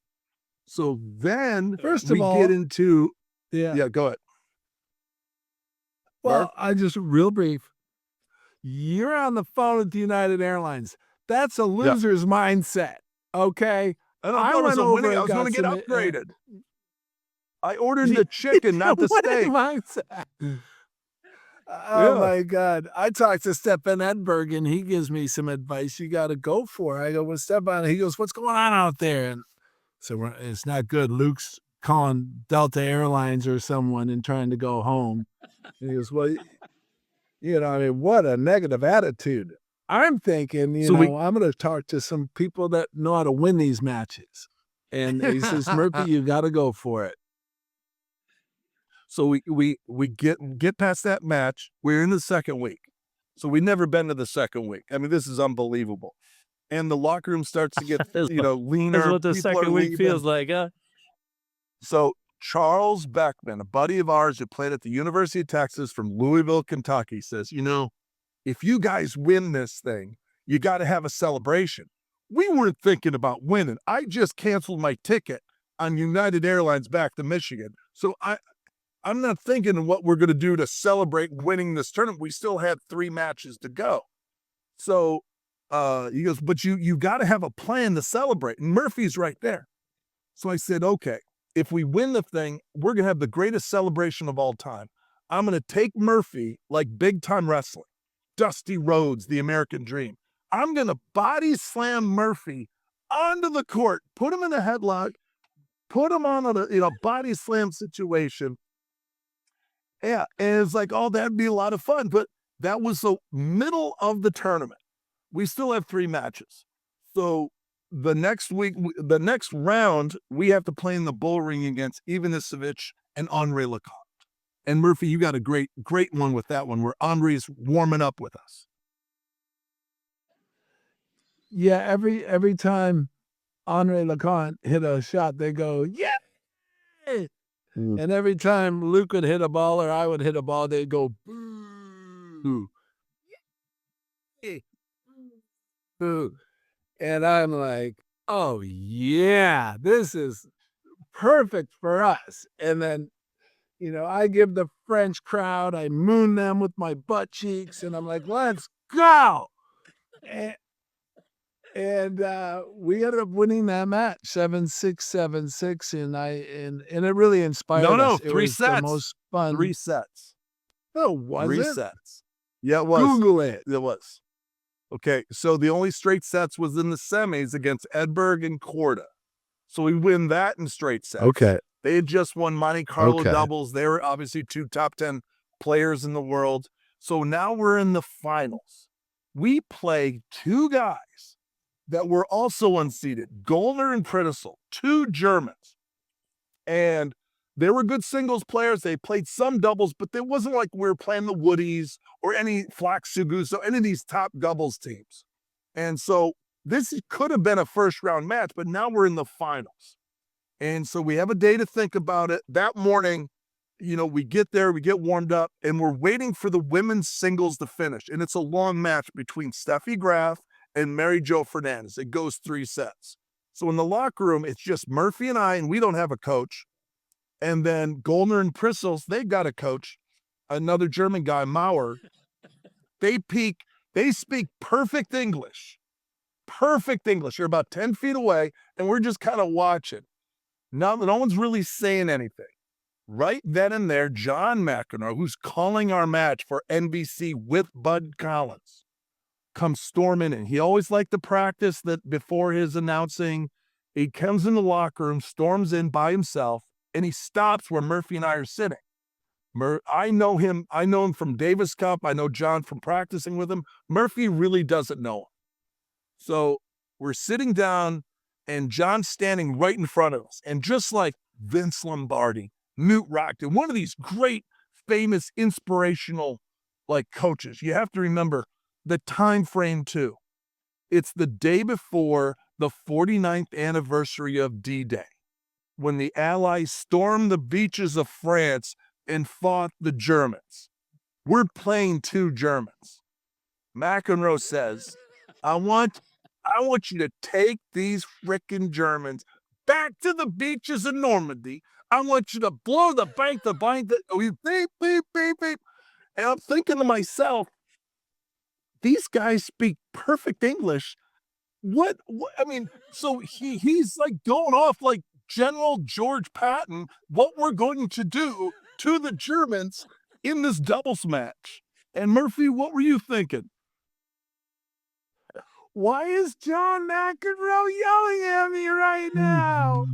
So then First of all, get into, yeah, go ahead. Well, I just real brief. You're on the phone with United Airlines. That's a loser's mindset. Okay. I went over. I was going to get upgraded. I ordered the chicken, not the steak. Mindset. Oh my God. I talked to Stefan Edberg and he gives me some advice. You got to go for it. I go, well, Stefan, he goes, what's going on out there? And so it's not good. Luke's calling Delta Airlines or someone and trying to go home. And he goes, well, what a negative attitude. I'm thinking, I'm going to talk to some people that know how to win these matches. And he says, Murphy, you got to go for it. So we get past that match. We're in the second week. So we've never been to the second week. I mean, this is unbelievable. And the locker room starts to get, leaner. That's what the second week feels like, huh? So Charles Beckman, a buddy of ours who played at the University of Texas from Louisville, Kentucky, says, if you guys win this thing, you got to have a celebration. We weren't thinking about winning. I just canceled my ticket on United Airlines back to Michigan. So I'm not thinking of what we're going to do to celebrate winning this tournament. We still had 3 matches to go. So he goes, but you got to have a plan to celebrate. And Murphy's right there. So I said, okay, if we win the thing, we're going to have the greatest celebration of all time. I'm going to take Murphy like big time wrestling, Dusty Rhodes, the American Dream. I'm going to body slam Murphy onto the court, put him in a headlock, put him on a body slam situation. Yeah, and it's like, that'd be a lot of fun. But that was the middle of the tournament. We still have 3 matches. So the next round, we have to play in the bull ring against Ivan Isevich and Henri Lecomte. And Murphy, you got a great one with that one where Henri's warming up with us. Yeah, every time Henri Lecomte hit a shot, they go, yeah. And every time Luke would hit a ball or I would hit a ball, they'd go, boo. Boo. And I'm like, oh, yeah, this is perfect for us. And then, I give the French crowd, I moon them with my butt cheeks, and I'm like, let's go. And we ended up winning that match 7-6, 7-6, and it really inspired us. No, it 3 was sets. The most fun. 3 sets. Oh, was 3 it? sets. Yeah, it was. Google it. It was. Okay, so the only straight sets was in the semis against Edberg and Korda. So we win that in straight sets. Okay. They had just won Monte Carlo doubles. They were obviously 2 top 10 players in the world. So now we're in the finals. We play 2 guys that were also unseeded, Goldner and Prittisel, 2 Germans. And they were good singles players. They played some doubles, but it wasn't like we were playing the Woodies or any Flax Suguso, any of these top doubles teams. And so this could have been a first round match, but now we're in the finals. And so we have a day to think about it. That morning, we get there, we get warmed up, and we're waiting for the women's singles to finish. And it's a long match between Steffi Graf and Mary Jo Fernandez. It goes 3 sets. So in the locker room, it's just Murphy and I, and we don't have a coach. And then Goldner and Pritzel, they've got a coach, another German guy, Maurer. They speak perfect English. Perfect English. You're about 10 feet away, and we're just kind of watching. No one's really saying anything. Right then and there, John McEnroe, who's calling our match for NBC with Bud Collins, comes storming in. He always liked to practice that before his announcing. He comes in the locker room, storms in by himself, and he stops where Murphy and I are sitting. I know him from Davis Cup. I know John from practicing with him. Murphy really doesn't know him. So we're sitting down, and John's standing right in front of us. And just like Vince Lombardi, Newt Rockton, one of these great, famous, inspirational coaches, you have to remember the time frame too. It's the day before the 49th anniversary of D-Day, when the Allies stormed the beaches of France and fought the Germans. We're playing 2 Germans. McEnroe says, I want you to take these frickin' Germans back to the beaches of Normandy. I want you to blow the bank, beep, beep, beep, beep. And I'm thinking to myself, these guys speak perfect English. What I mean, so he's going off like General George Patton, what we're going to do to the Germans in this doubles match. And Murphy, what were you thinking? Why is John McEnroe yelling at me right now?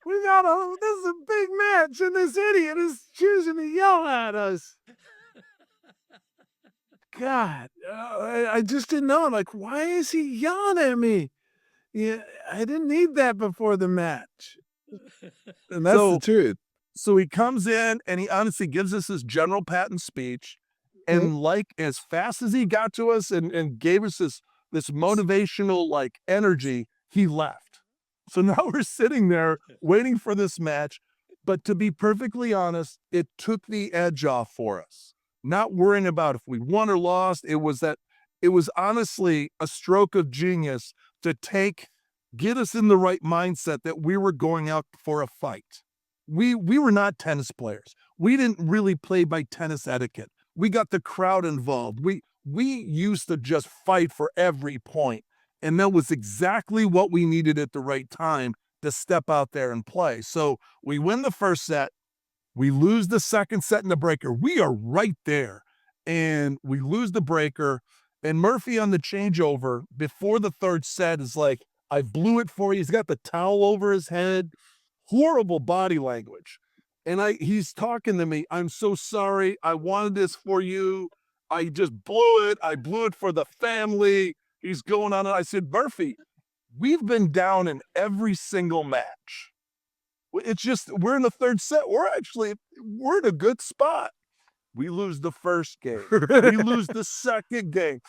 This is a big match, and this idiot is choosing to yell at us. God, I just didn't know. Why is he yelling at me? Yeah, I didn't need that before the match. And that's the truth. So he comes in, and he honestly gives us his General Patton speech. And as fast as he got to us and gave us this motivational energy, he left. So now we're sitting there waiting for this match. But to be perfectly honest, it took the edge off for us. Not worrying about if we won or lost. It was honestly a stroke of genius to get us in the right mindset that we were going out for a fight. We were not tennis players. We didn't really play by tennis etiquette. We got the crowd involved. We used to just fight for every point. And that was exactly what we needed at the right time to step out there and play. So we win the first set. We lose the second set in the breaker. We are right there. And we lose the breaker. And Murphy on the changeover before the third set is like, I blew it for you. He's got the towel over his head. Horrible body language. And he's talking to me. I'm so sorry. I wanted this for you. I just blew it. I blew it for the family. He's going on. And I said, Murphy, we've been down in every single match. It's just, we're in the third set. We're in a good spot. We lose the first game. We lose the second game.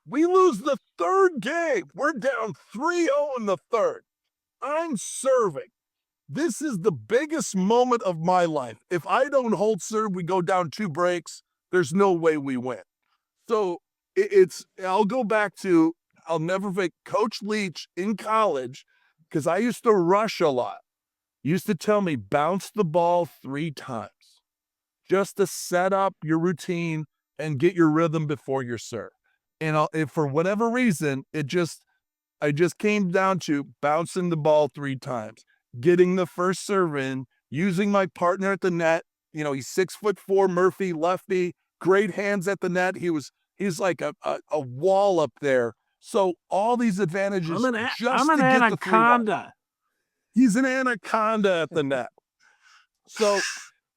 We lose the third game. We're down 3-0 in the third. I'm serving. This is the biggest moment of my life. If I don't hold serve, we go down 2 breaks. There's no way we win. So I'll go back to, I'll never forget Coach Leach in college, because I used to rush a lot. He used to tell me, bounce the ball 3 times just to set up your routine and get your rhythm before your serve. And if for whatever reason, I just came down to bouncing the ball 3 times, getting the first serve in, using my partner at the net. He's 6'4", Murphy, lefty, great hands at the net. He's like a wall up there. So all these advantages. I'm an anaconda. He's an anaconda at the net. So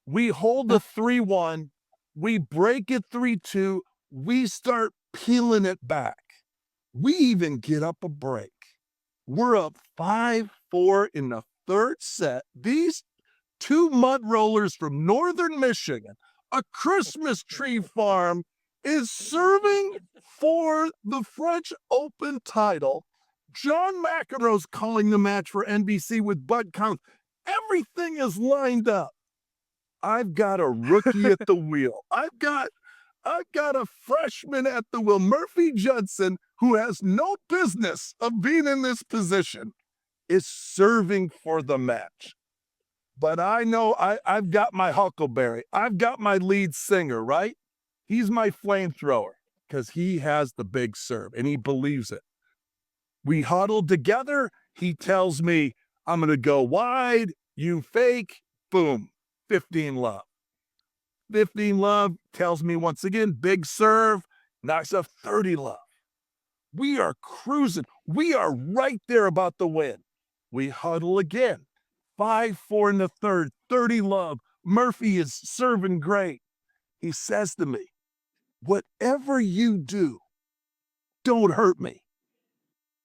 we hold the 3-1. We break it 3-2. We start peeling it back. We even get up a break. We're up 5-4 in the third set. These 2 mud rollers from northern Michigan, a Christmas tree farm, is serving for the French Open title. John McEnroe's calling the match for NBC with Bud Collins. Everything is lined up. I've got a rookie at the wheel. I've got a freshman at the wheel, Murphy Jensen, who has no business of being in this position, is serving for the match. But I know I've got my huckleberry. I've got my lead singer, right? He's my flamethrower because he has the big serve and he believes it. We huddled together. He tells me, I'm going to go wide. You fake. Boom. 15 love. 15 love tells me once again, big serve, knocks off 30 love. We are cruising. We are right there about the win. We huddle again. 5-4 in the third, 30 love. Murphy is serving great. He says to me, whatever you do, don't hurt me.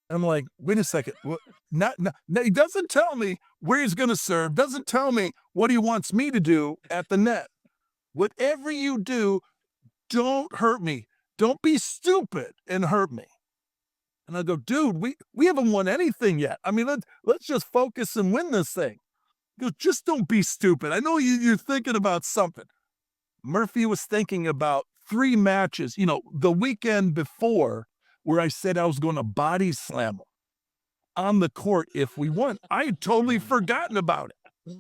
I'm like, wait a second. What? He doesn't tell me where he's going to serve, doesn't tell me what he wants me to do at the net. Whatever you do, don't hurt me. Don't be stupid and hurt me. And I go, dude, we haven't won anything yet. I mean, let's just focus and win this thing. He goes, just don't be stupid. I know you're thinking about something. Murphy was thinking about 3 matches, the weekend before, where I said I was going to body slam him on the court if we won. I had totally forgotten about it.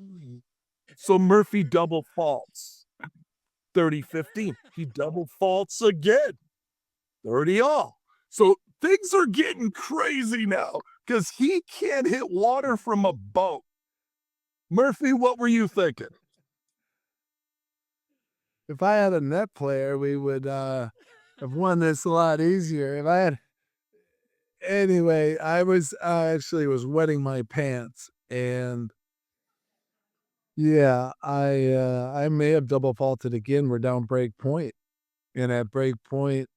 So Murphy double faults. 30-15. He double faults again. 30 all. So things are getting crazy now because he can't hit water from a boat. Murphy, what were you thinking? If I had a net player, we would have won this a lot easier. If I had, anyway, I actually was wetting my pants, and yeah, I may have double faulted again. We're down break point, and at break point,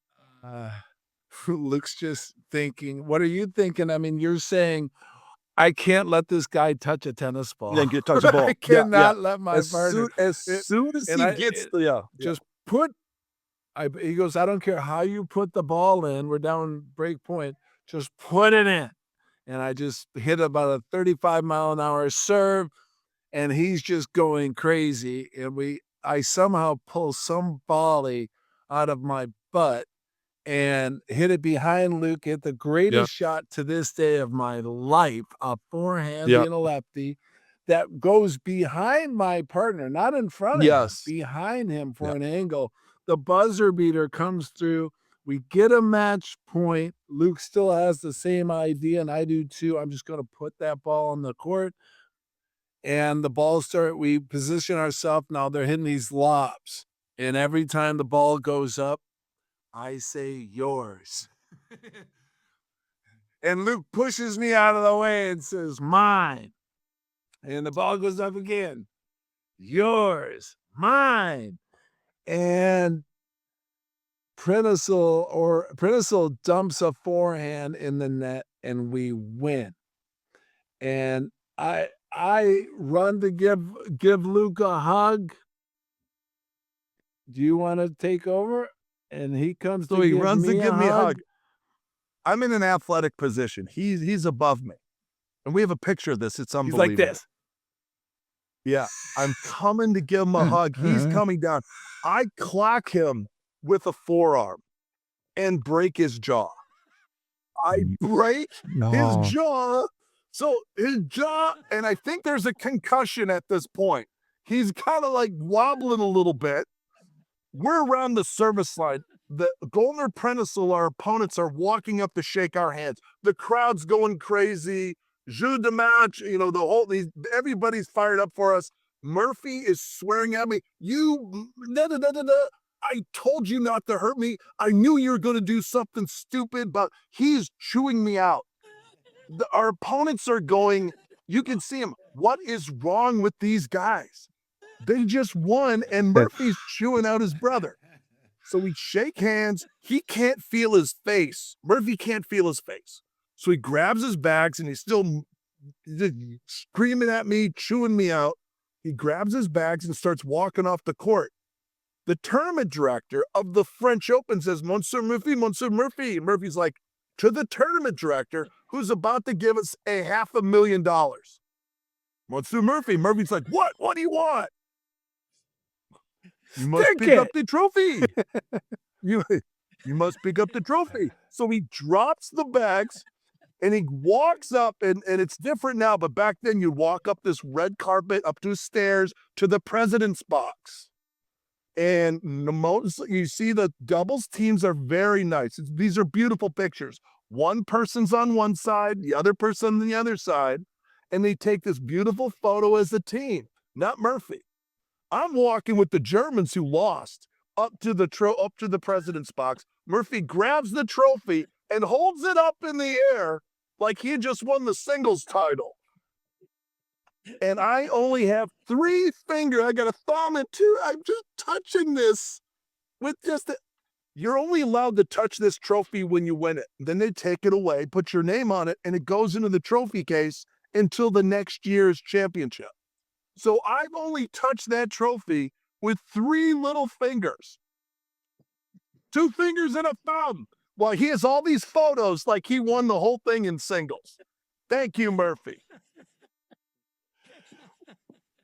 Luke's just thinking, "What are you thinking?" I mean, you're saying, I can't let this guy touch a tennis ball. Yeah, get touch a ball. I cannot let my partner. As soon as he gets just put. He goes, I don't care how you put the ball in. We're down break point. Just put it in. And I just hit about a 35-mile-an-hour serve, and he's just going crazy. And I somehow pull some volley out of my butt and hit it behind Luke, hit the greatest shot to this day of my life, a forehand and a lefty that goes behind my partner, not in front of him, behind him for an angle. The buzzer beater comes through. We get a match point. Luke still has the same idea, and I do too. I'm just going to put that ball on the court. And the ball we position ourselves. Now they're hitting these lobs. And every time the ball goes up, I say, yours. And Luke pushes me out of the way and says, mine. And the ball goes up again. Yours. Mine. And Prentisil dumps a forehand in the net, and we win. And I run to give Luke a hug. Do you want to take over? And he comes so to he give runs me to give a me a hug. hug. I'm in an athletic position. He's above me. And we have a picture of this. It's unbelievable. He's like this. Yeah. I'm coming to give him a hug. He's coming down. I clock him with a forearm and break his jaw. I break his jaw. So his jaw, and I think there's a concussion at this point. He's kind of like wobbling a little bit. We're around the service line. The Goldner Prentisil, our opponents, are walking up to shake our hands. The crowd's going crazy. Jeu de match, everybody's fired up for us. Murphy is swearing at me. I told you not to hurt me. I knew you were going to do something stupid, but he's chewing me out. Our opponents are going, you can see him. What is wrong with these guys? They just won, and Murphy's chewing out his brother. So we shake hands. He can't feel his face. Murphy can't feel his face. So he grabs his bags, and he's still screaming at me, chewing me out. He grabs his bags and starts walking off the court. The tournament director of the French Open says, Monsieur Murphy, Monsieur Murphy. And Murphy's like, to the tournament director, who's about to give us $500,000. Monsieur Murphy. Murphy's like, what? What do you want? You must pick up the trophy. You must pick up the trophy. So he drops the bags and he walks up, and it's different now, but back then you walk up this red carpet, up 2 stairs to the president's box. And you see the doubles teams are very nice. These are beautiful pictures. One person's on one side, the other person on the other side, and they take this beautiful photo as a team, not Murphy. I'm walking with the Germans who lost up to the president's box. Murphy grabs the trophy and holds it up in the air like he had just won the singles title. And I only have 3 fingers. I got a thumb and 2. I'm just touching this with just you're only allowed to touch this trophy when you win it. Then they take it away, put your name on it, and it goes into the trophy case until the next year's championship. So I've only touched that trophy with 3 little fingers. 2 fingers and a thumb. Well, he has all these photos like he won the whole thing in singles. Thank you, Murphy.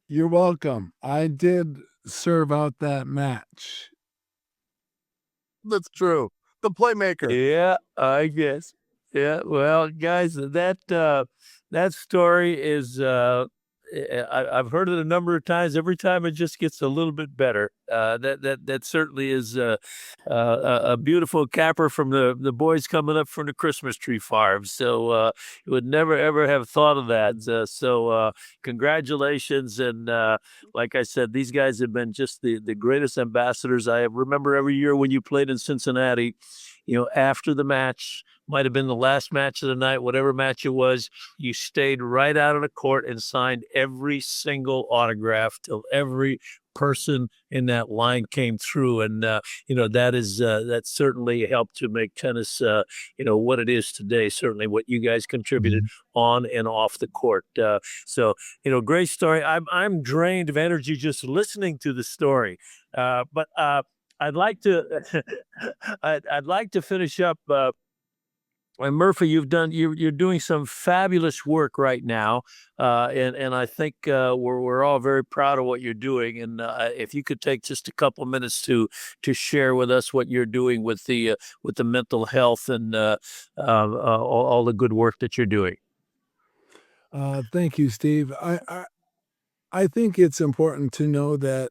You're welcome. I did serve out that match. That's true. The playmaker. Yeah, I guess. Yeah, well, guys, that story is I've heard it a number of times. Every time it just gets a little bit better. That certainly is a beautiful capper from the boys coming up from the Christmas tree farm. So you would never ever have thought of that. So congratulations, and like I said, these guys have been just the greatest ambassadors. I remember every year when you played in Cincinnati, after the match. Might have been the last match of the night, whatever match it was, you stayed right out of the court and signed every single autograph till every person in that line came through. And, that certainly helped to make tennis, what it is today, certainly what you guys contributed on and off the court. So, great story. I'm drained of energy just listening to the story. But I'd like to, I'd like to finish up, and Murphy, you're doing some fabulous work right now, and I think we're all very proud of what you're doing. And if you could take just a couple minutes to share with us what you're doing with the mental health and all the good work that you're doing. Thank you, Steve. I think it's important to know that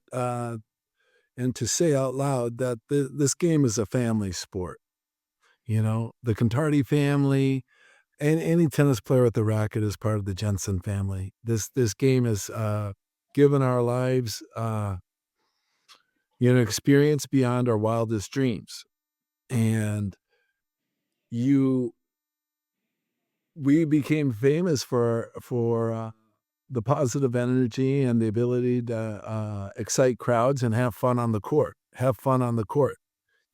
and to say out loud that this game is a family sport. The Contardi family and any tennis player with the racket is part of the Jensen family. This game has given our lives experience beyond our wildest dreams. And we became famous for the positive energy and the ability to excite crowds and have fun on the court.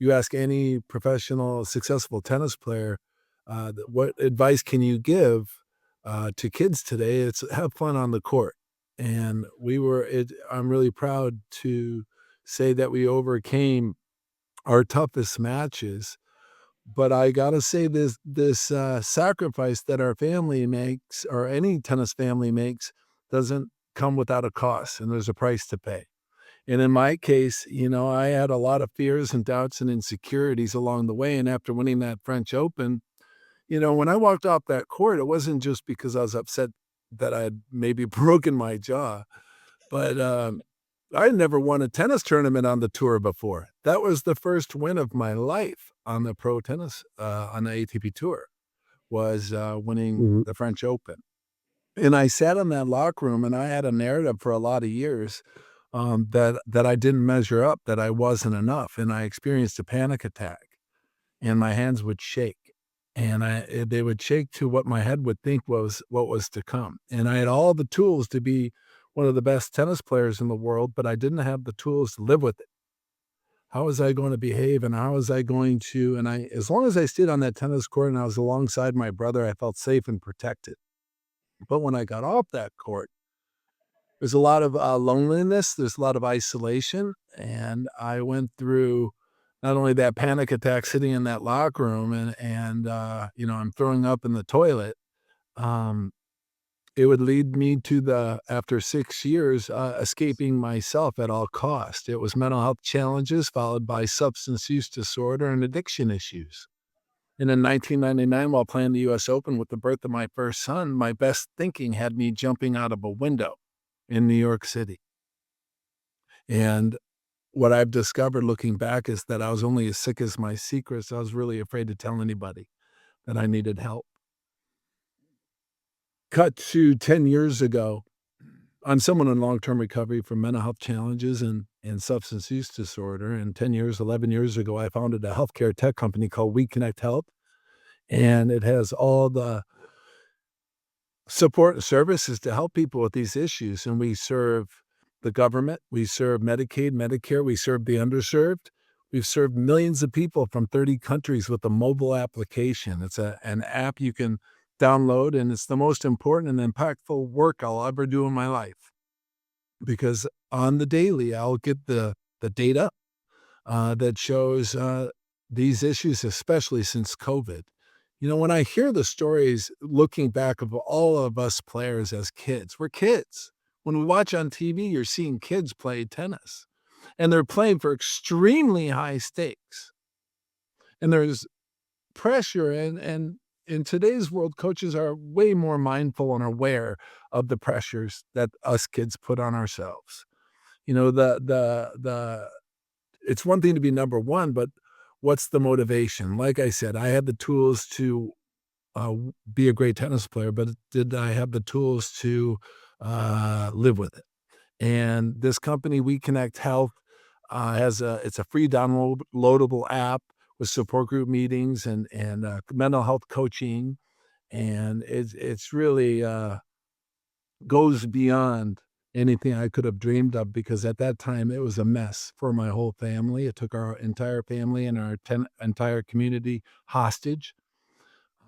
You ask any professional, successful tennis player, what advice can you give to kids today? It's have fun on the court. And I'm really proud to say that we overcame our toughest matches. But I gotta say this sacrifice that our family makes, or any tennis family makes, doesn't come without a cost, and there's a price to pay. And in my case, I had a lot of fears and doubts and insecurities along the way. And after winning that French Open, when I walked off that court, it wasn't just because I was upset that I had maybe broken my jaw, but I had never won a tennis tournament on the tour before. That was the first win of my life on the pro tennis, on the ATP tour, was winning the French Open. And I sat in that locker room and I had a narrative for a lot of years that I didn't measure up, that I wasn't enough. And I experienced a panic attack and my hands would shake. And they would shake to what my head would think was what was to come. And I had all the tools to be one of the best tennis players in the world, but I didn't have the tools to live with it. How was I going to behave, and how was I going to, as long as I stayed on that tennis court and I was alongside my brother, I felt safe and protected. But when I got off that court, there's a lot of loneliness, there's a lot of isolation, and I went through not only that panic attack sitting in that locker room and I'm throwing up in the toilet. It would lead me to after 6 years, escaping myself at all cost. It was mental health challenges followed by substance use disorder and addiction issues. And in 1999, while playing the U.S. Open with the birth of my first son, my best thinking had me jumping out of a window in New York City. And what I've discovered looking back is that I was only as sick as my secrets. I was really afraid to tell anybody that I needed help. Cut to 10 years ago, I'm someone in long-term recovery from mental health challenges and substance use disorder. And 10 years, 11 years ago, I founded a healthcare tech company called We Connect Health. And it has all the support and services to help people with these issues. And we serve the government, we serve Medicaid, Medicare, we serve the underserved. We've served millions of people from 30 countries with a mobile application. It's an app you can download, and it's the most important and impactful work I'll ever do in my life. Because on the daily, I'll get the data that shows these issues, especially since COVID. You know, when I hear the stories looking back of all of us players as kids, we're kids. When we watch on TV, you're seeing kids play tennis, and they're playing for extremely high stakes. And there's pressure, and in today's world, coaches are way more mindful and aware of the pressures that us kids put on ourselves. You know, it's one thing to be number one, but what's the motivation? Like I said, I had the tools to be a great tennis player, but did I have the tools to live with it? And this company, We Connect Health, it's a free downloadable app with support group meetings and mental health coaching, and it's really goes beyond anything I could have dreamed of, because at that time it was a mess for my whole family. It took our entire family and our entire community hostage.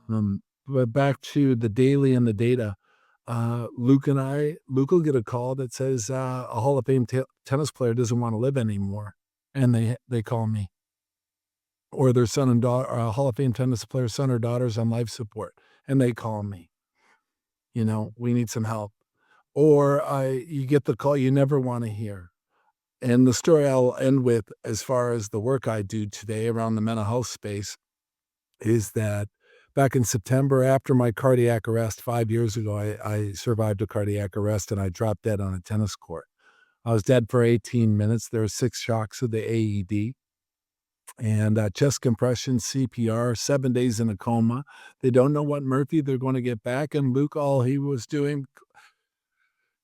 But back to the daily and the data. Luke will get a call that says a Hall of Fame tennis player doesn't want to live anymore, and they call me. Or their son and daughter, or a Hall of Fame tennis player, son or daughter's on life support, and they call me. You know, we need some help. Or you get the call you never want to hear. And the story I'll end with, as far as the work I do today around the mental health space, is that back in September, after my cardiac arrest 5 years ago, I survived a cardiac arrest and I dropped dead on a tennis court. I was dead for 18 minutes. There were 6 shocks of the AED. And chest compression, CPR, 7 days in a coma. They don't know what Murphy they're going to get back. And Luke, all he was doing,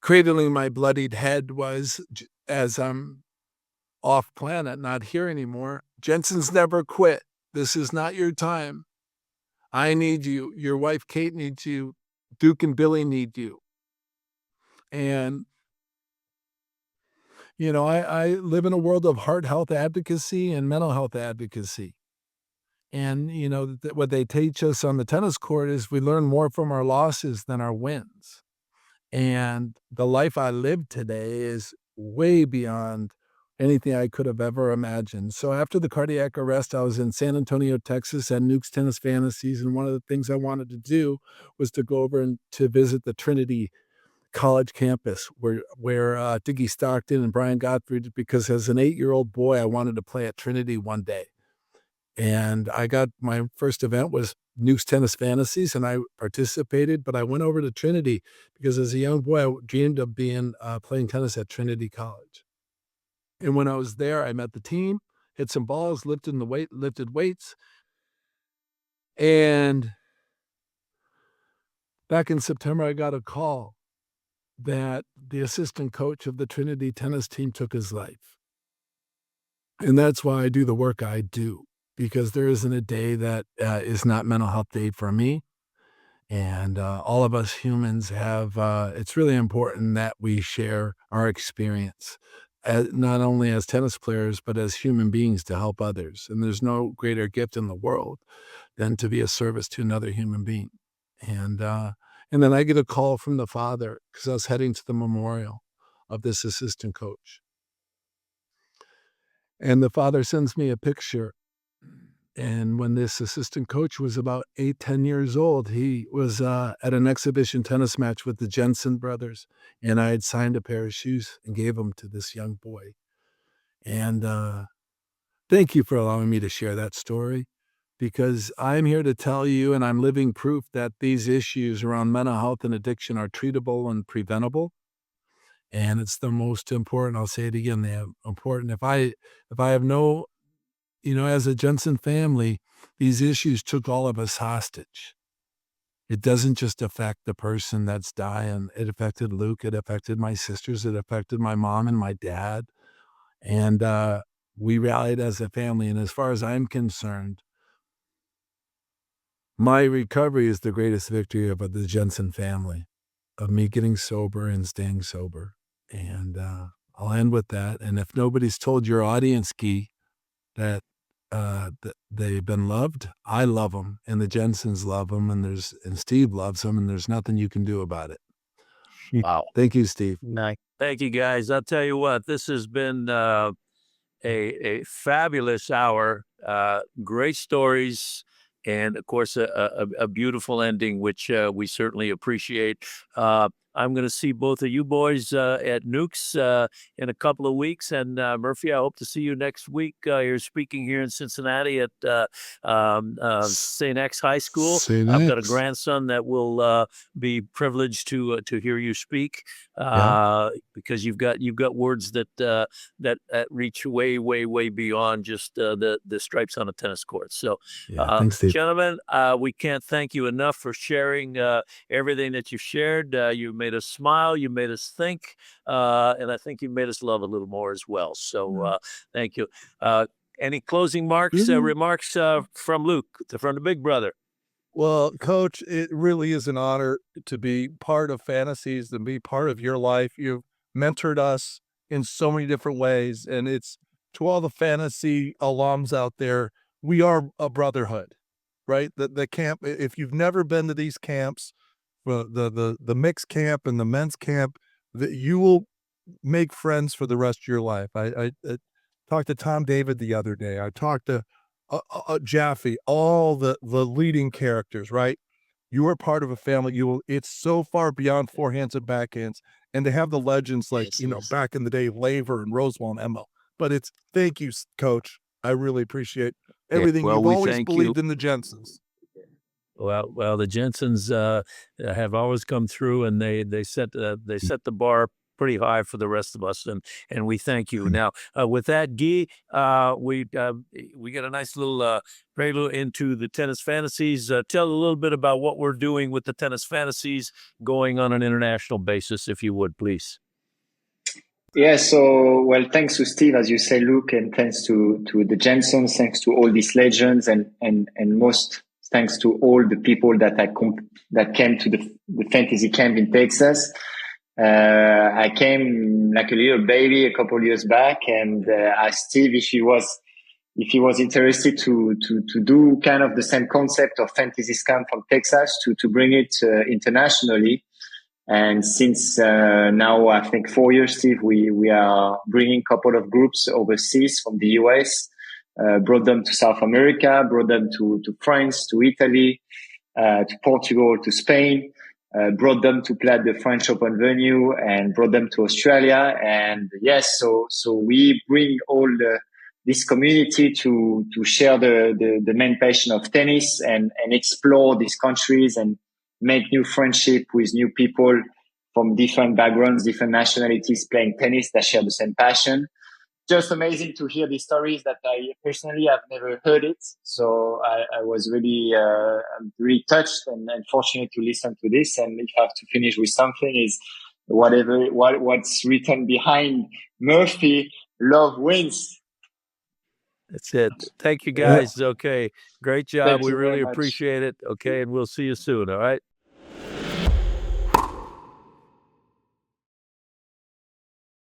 cradling my bloodied head, was, as I'm off planet, not here anymore, Jensen's never quit. This is not your time. I need you. Your wife, Kate, needs you. Duke and Billy need you. And, you know, I live in a world of heart health advocacy and mental health advocacy. And, you know, what they teach us on the tennis court is we learn more from our losses than our wins. And the life I live today is way beyond anything I could have ever imagined. So after the cardiac arrest, I was in San Antonio, Texas at Luke's Tennis Fantasies. And one of the things I wanted to do was to go over and to visit the Trinity College campus where Diggy Stockton and Brian Gottfried, because as an 8-year-old boy, I wanted to play at Trinity one day. And my first event was Luke's Tennis Fantasies, and I participated, but I went over to Trinity because as a young boy, I dreamed of playing tennis at Trinity College. And when I was there, I met the team, hit some balls, lifted weights. And back in September, I got a call that the assistant coach of the Trinity tennis team took his life. And that's why I do the work I do, because there isn't a day that is not Mental Health Day for me. And all of us humans have, it's really important that we share our experience, not only as tennis players, but as human beings to help others. And there's no greater gift in the world than to be a service to another human being. And then I get a call from the father, because I was heading to the memorial of this assistant coach. And the father sends me a picture. And when this assistant coach was about 10 years old, he was at an exhibition tennis match with the Jensen brothers. And I had signed a pair of shoes and gave them to this young boy. And thank you for allowing me to share that story, because I'm here to tell you, and I'm living proof, that these issues around mental health and addiction are treatable and preventable. And it's the most important. I'll say it again. They're important. If I have no, you know, as a Jensen family, these issues took all of us hostage. it doesn't just affect the person that's dying. It affected Luke. It affected my sisters. It affected my mom and my dad. And we rallied as a family. And as far as I'm concerned, my recovery is the greatest victory of the Jensen family, of me getting sober and staying sober. And I'll end with that. And if nobody's told your audience, Guy, that they've been loved, I love them, and the Jensens love them, and Steve loves them, and there's nothing you can do about it. Wow. Thank you, Steve. Nice. Thank you, guys. I'll tell you what, this has been a fabulous hour. Great stories. And of course, a beautiful ending, which we certainly appreciate. I'm going to see both of you boys at Nukes in a couple of weeks. And Murphy, I hope to see you next week. You're speaking here in Cincinnati at St. X High School. St. I've got a X. grandson that will be privileged to hear you speak because you've got words that reach way beyond just the stripes on a tennis court. So, Thanks, Steve. gentlemen, we can't thank you enough for sharing everything that you've shared. You made us smile, you made us think, and I think you made us love a little more as well. So thank you. Any closing remarks from Luke, from the big brother? Well, Coach, it really is an honor to be part of Fantasies, to be part of your life. You've mentored us in so many different ways, and it's to all the fantasy alums out there, we are a brotherhood, right? The camp, if you've never been to these camps, the mixed camp and the men's camp, that you will make friends for the rest of your life. I talked to Tom David the other day. I talked to Jaffe, all the leading characters, right? You are part of a family. It's so far beyond forehands and backhands. And to have the legends like, back in the day, Laver and Rosewall and Emma. But thank you, Coach. I really appreciate everything. Well, You've we always thank believed in the Jensens. Well, the Jensens have always come through, and they set the bar pretty high for the rest of us, and we thank you. Now, with that, Guy, we get a nice little prelude into the Tennis Fantasies. Tell a little bit about what we're doing with the Tennis Fantasies going on an international basis, if you would, please. Yeah, so, well, thanks to Steve, as you say, Luke, and thanks to the Jensens, thanks to all these legends, and most thanks to all the people that came to the fantasy camp in Texas. I came like a little baby a couple of years back, and asked Steve if he was interested to do kind of the same concept of fantasy camp from Texas to bring it internationally. And since now, I think 4 years, Steve, we are bringing a couple of groups overseas from the US, brought them to South America, brought them to France, to Italy, to Portugal, to Spain, brought them to play at the French Open venue, and brought them to Australia. And yes, so we bring all this community to share the main passion of tennis and explore these countries and make new friendship with new people from different backgrounds, different nationalities playing tennis that share the same passion. Just amazing to hear these stories that I personally have never heard it. So I was really touched and fortunate to listen to this. And if I have to finish with something, is what's written behind Murphy, love wins. That's it. Thank you, guys. Okay. Great job. Thank We you very really much. appreciate it. Okay. And we'll see you soon. All right.